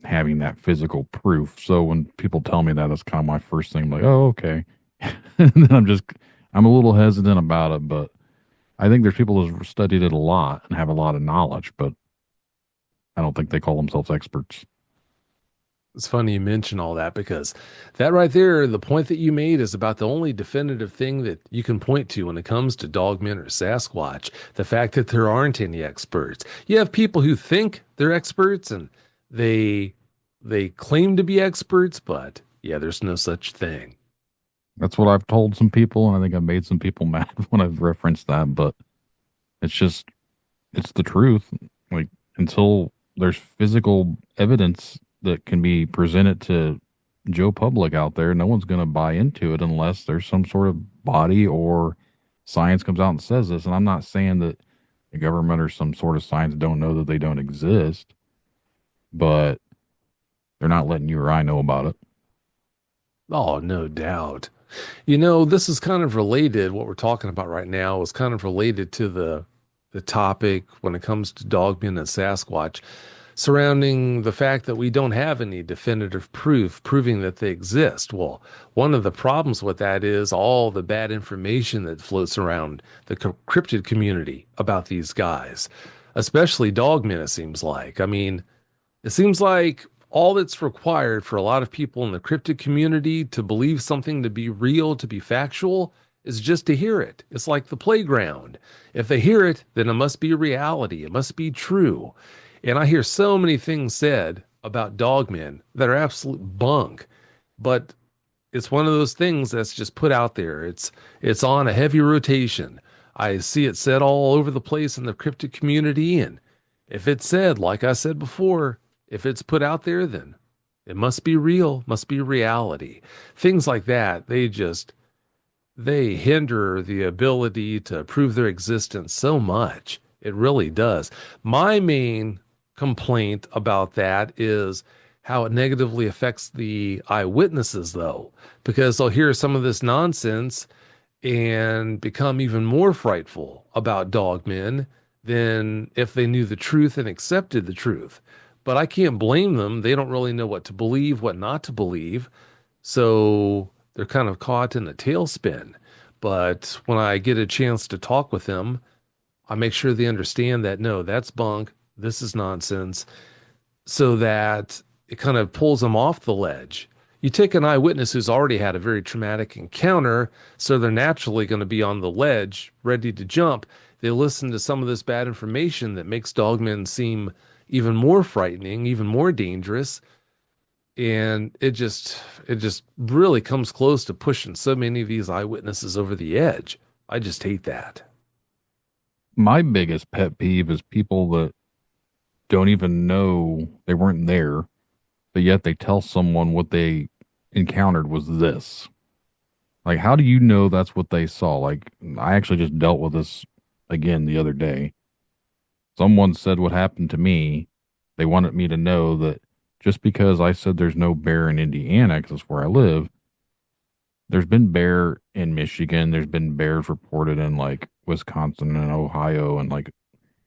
E: having that physical proof. So when people tell me that, that's kind of my first thing, like, oh, okay. And then I'm a little hesitant about it, but I think there's people who've studied it a lot and have a lot of knowledge, but I don't think they call themselves experts.
F: It's funny you mention all that, because that right there, the point that you made is about the only definitive thing that you can point to when it comes to Dogman or Sasquatch. The fact that there aren't any experts. You have people who think they're experts and they claim to be experts, but yeah, there's no such thing.
E: That's what I've told some people, and I think I've made some people mad when I've referenced that, but it's just it's the truth. Like, until there's physical evidence that can be presented to Joe Public out there, no one's going to buy into it unless there's some sort of body or science comes out and says this. And I'm not saying that the government or some sort of science don't know that they don't exist, but they're not letting you or I know about it.
F: Oh, no doubt. You know, this is kind of related. What we're talking about right now is kind of related to the topic when it comes to Dogman and Sasquatch, surrounding the fact that we don't have any definitive proof proving that they exist. Well, one of the problems with that is all the bad information that floats around the cryptid community about these guys, especially Dogmen, it seems like. I mean, it seems like all that's required for a lot of people in the cryptid community to believe something to be real, to be factual, is just to hear it. It's like the playground. If they hear it, then it must be reality. It must be true. And I hear so many things said about Dogmen that are absolute bunk, but it's one of those things that's just put out there. It's on a heavy rotation. I see it said all over the place in the cryptid community, and if it's said, like I said before, if it's put out there, then it must be real, must be reality. Things like that, they hinder the ability to prove their existence so much. It really does. My main complaint about that is how it negatively affects the eyewitnesses, though, because they'll hear some of this nonsense and become even more frightful about Dogmen than if they knew the truth and accepted the truth. But I can't blame them. They don't really know what to believe, what not to believe. So they're kind of caught in a tailspin. But when I get a chance to talk with them, I make sure they understand that, no, that's bunk. This is nonsense. So that it kind of pulls them off the ledge. You take an eyewitness who's already had a very traumatic encounter, so they're naturally going to be on the ledge, ready to jump. They listen to some of this bad information that makes Dogmen seem even more frightening, even more dangerous. And it just really comes close to pushing so many of these eyewitnesses over the edge. I just hate that.
E: My biggest pet peeve is people that don't even know they weren't there, but yet they tell someone what they encountered was this. Like, how do you know that's what they saw? Like, I actually just dealt with this again the other day. Someone said what happened to me. They wanted me to know that just because I said there's no bear in Indiana, because that's where I live, there's been bear in Michigan. There's been bears reported in like Wisconsin and Ohio and like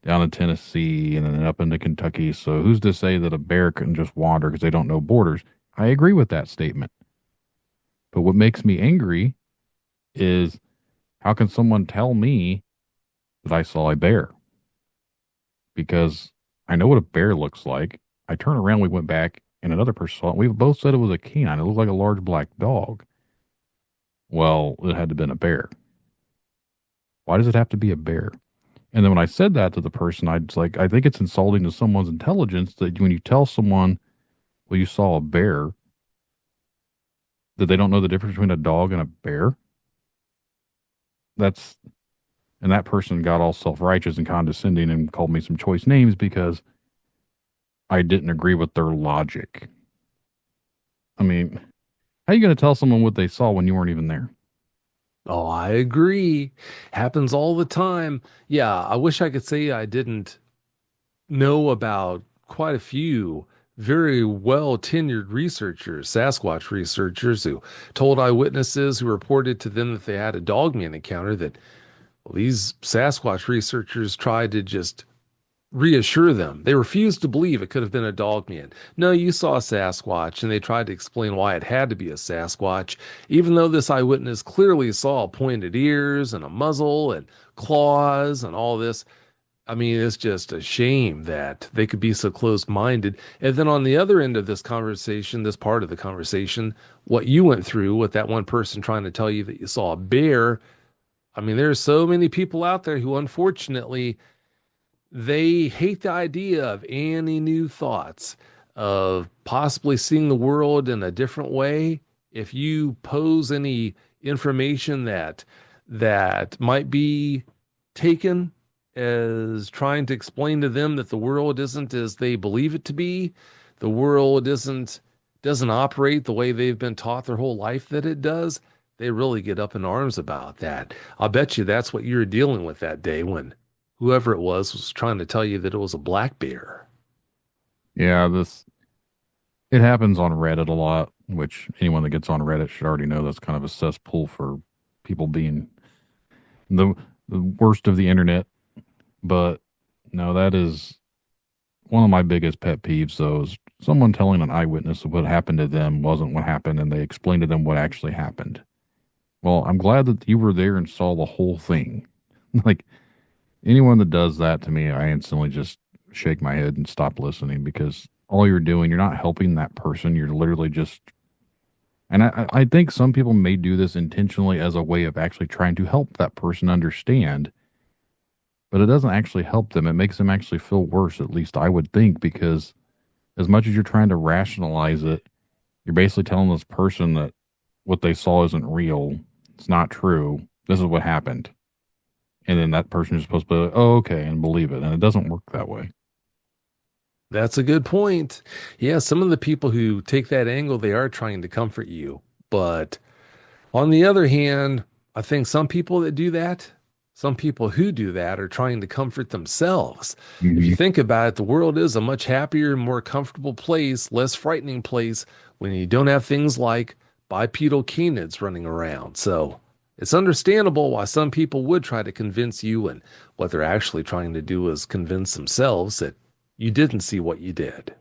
E: down in Tennessee and then up into Kentucky. So who's to say that a bear couldn't just wander because they don't know borders? I agree with that statement. But what makes me angry is how can someone tell me that I saw a bear? Because I know what a bear looks like. I turned around, we went back, and another person saw it. We both said it was a canine. It looked like a large black dog. Well, it had to have been a bear. Why does it have to be a bear? And then when I said that to the person, I think it's insulting to someone's intelligence that when you tell someone, well, you saw a bear, that they don't know the difference between a dog and a bear. And that person got all self-righteous and condescending and called me some choice names because I didn't agree with their logic. I mean, how are you going to tell someone what they saw when you weren't even there?
F: Oh, I agree. Happens all the time. Yeah, I wish I could say I didn't know about quite a few very well tenured researchers, Sasquatch researchers, who told eyewitnesses who reported to them that they had a Dogman encounter that, well, these Sasquatch researchers tried to just reassure them. They refused to believe it could have been a Dogman. No, you saw a Sasquatch, and they tried to explain why it had to be a Sasquatch, even though this eyewitness clearly saw pointed ears and a muzzle and claws and all this. I mean, it's just a shame that they could be so closed-minded. And then on the other end of this conversation, this part of the conversation, what you went through with that one person trying to tell you that you saw a bear, I mean, there's so many people out there who, unfortunately, they hate the idea of any new thoughts, of possibly seeing the world in a different way. If you pose any information that might be taken as trying to explain to them that the world isn't as they believe it to be. The world doesn't operate the way they've been taught their whole life that it does. They really get up in arms about that. I'll bet you that's what you were dealing with that day when whoever it was trying to tell you that it was a black bear.
E: Yeah, it happens on Reddit a lot, which anyone that gets on Reddit should already know that's kind of a cesspool for people being the worst of the internet. But no, that is one of my biggest pet peeves, though, is someone telling an eyewitness what happened to them wasn't what happened, and they explained to them what actually happened. Well, I'm glad that you were there and saw the whole thing. Like, anyone that does that to me, I instantly just shake my head and stop listening, because all you're doing, you're not helping that person. You're literally just, and I think some people may do this intentionally as a way of actually trying to help that person understand, but it doesn't actually help them. It makes them actually feel worse, at least I would think, because as much as you're trying to rationalize it, you're basically telling this person that what they saw isn't real. It's not true. This is what happened. And then that person is supposed to be like, oh, okay, and believe it. And it doesn't work that way.
F: That's a good point. Yeah, some of the people who take that angle, they are trying to comfort you. But on the other hand, I think some people that do that, some people who do that are trying to comfort themselves.
E: Mm-hmm.
F: If you think about it, the world is a much happier, more comfortable place, less frightening place when you don't have things like bipedal canids running around. So it's understandable why some people would try to convince you, and what they're actually trying to do is convince themselves that you didn't see what you did.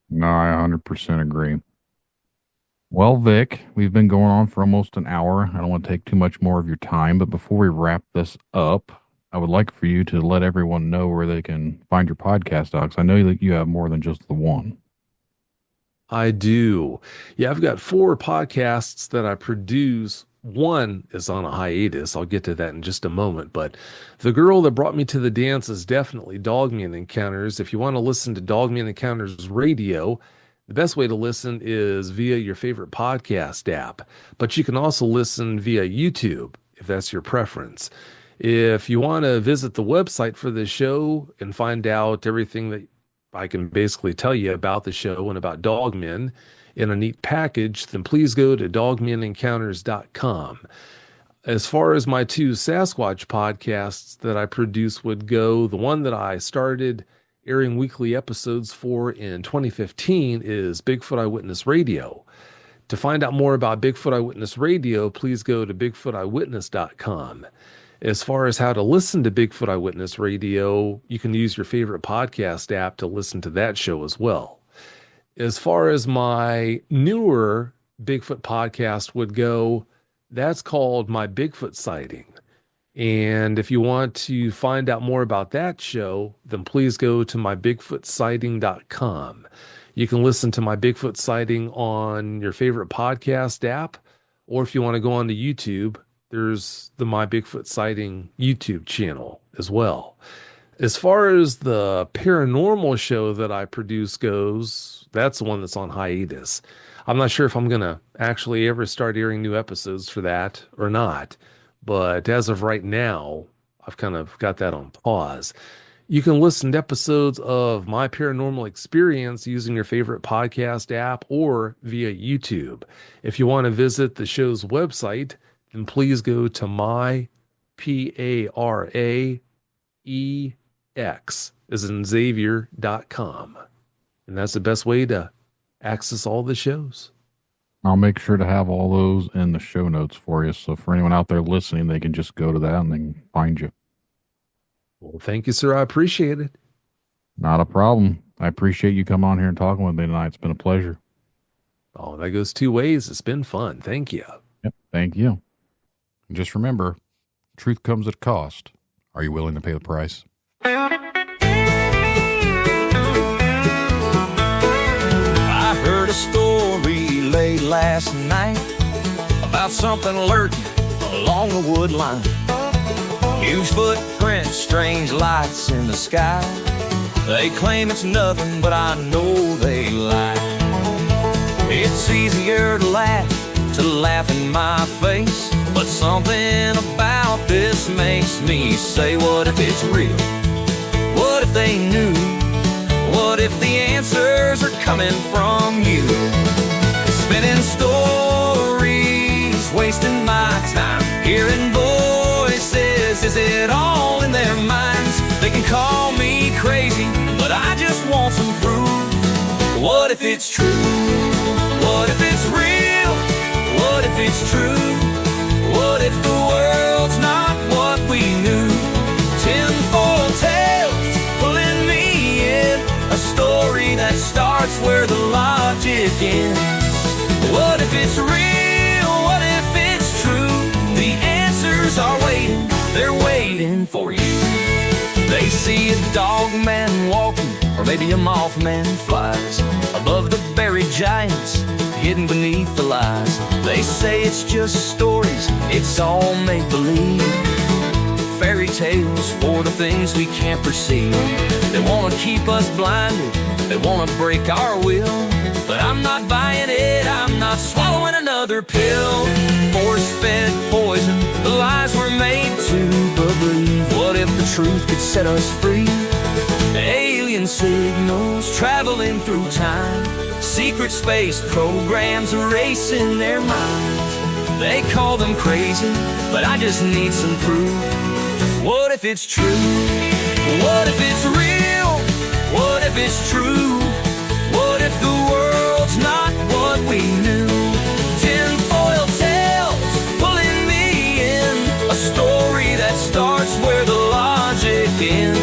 E: No, I 100% agree. Well, Vic, we've been going on for almost an hour. I don't want to take too much more of your time, but before we wrap this up, I would like for you to let everyone know where they can find your podcast, Docs. I know that you have more than just the one.
F: I do. Yeah, I've got 4 podcasts that I produce. One is on a hiatus. I'll get to that in just a moment. But the girl that brought me to the dance is definitely Dogman Encounters. If you want to listen to Dogman Encounters Radio, the best way to listen is via your favorite podcast app. But you can also listen via YouTube, if that's your preference. If you want to visit the website for the show and find out everything that I can basically tell you about the show and about Dogman in a neat package, then please go to dogmanencounters.com. As far as my 2 Sasquatch podcasts that I produce would go, the one that I started airing weekly episodes for in 2015 is Bigfoot Eyewitness Radio. To find out more about Bigfoot Eyewitness Radio, please go to bigfooteyewitness.com. As far as how to listen to Bigfoot Eyewitness Radio, you can use your favorite podcast app to listen to that show as well. As far as my newer Bigfoot podcast would go, that's called My Bigfoot Sighting. And if you want to find out more about that show, then please go to mybigfootsighting.com. You can listen to My Bigfoot Sighting on your favorite podcast app, or if you want to go on to YouTube, there's the My Bigfoot Sighting YouTube channel as well. As far as the paranormal show that I produce goes, that's the one that's on hiatus. I'm not sure if I'm going to actually ever start airing new episodes for that or not, but as of right now, I've kind of got that on pause. You can listen to episodes of My Paranormal Experience using your favorite podcast app or via YouTube. If you want to visit the show's website, then please go to myParaEX as in Xavier.com. And that's the best way to access all the shows.
E: I'll make sure to have all those in the show notes for you. So for anyone out there listening, they can just go to that and they can find you.
F: Well, thank you, sir. I appreciate it.
E: Not a problem. I appreciate you coming on here and talking with me tonight. It's been a pleasure.
F: Oh, that goes 2 ways. It's been fun. Thank you.
E: Yep. Thank you. And just remember, truth comes at a cost. Are you willing to pay the price?
G: I heard a story late last night about something lurking along the wood line. Huge footprints, strange lights in the sky. They claim it's nothing, but I know they lie. It's easier to laugh in my face, but something about thought this makes me say, what if it's real? What if they knew? What if the answers are coming from you? Spinning stories, wasting my time, hearing voices, is it all in their minds? They can call me crazy, but I just want some proof. What if it's true? What if it's real? What if it's true? What if the world's not what we knew? Tinfoil Tales, pulling me in, a story that starts where the logic ends. What if it's real? What if it's true? The answers are waiting, they're waiting for you. They see a dogman walking, or maybe a mothman flies above the buried giants, hidden beneath the lies. They say it's just stories, it's all make-believe, fairy tales for the things we can't perceive. They want to keep us blinded, they want to break our will, but I'm not buying it, I'm not swallowing another pill. Force-fed poison, the lies we're made to believe. What if the truth could set us free? Alien signals traveling through time, secret space programs erasing their minds. They call them crazy, but I just need some proof. What if it's true? What if it's real? What if it's true? What if the world's not what we knew? Tinfoil Tales, pulling me in, a story that starts where the logic ends.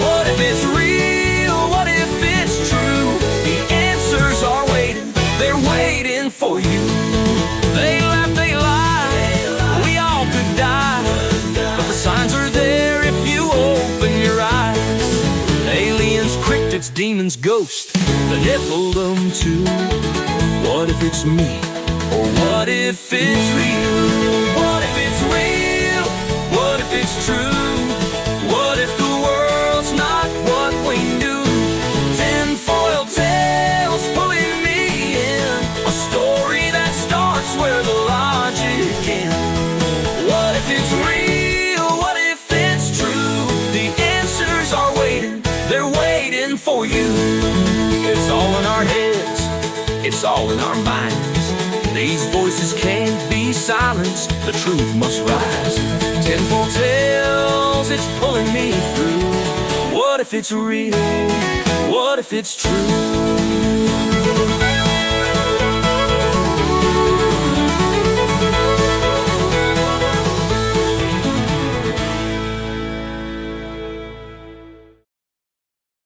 G: What if it's real? What if it's true? The answers are waiting, they're waiting for you. They laugh, they lie, we all could die, but the signs are there if you open your eyes. Aliens, cryptids, demons, ghosts, the Nephilim too. What if it's me? Or what if it's real? What if it's real? What if it's true? What if the world's not what we knew? Tinfoil Tales, pulling me in, a story that starts where the logic ends. What if it's real? What if it's true? The answers are waiting, they're waiting for you. It's all in our heads, it's all in our minds. These voices can't be silenced, the truth must rise. Tinfoil Tales, it's pulling me through. What if it's real? What if it's true?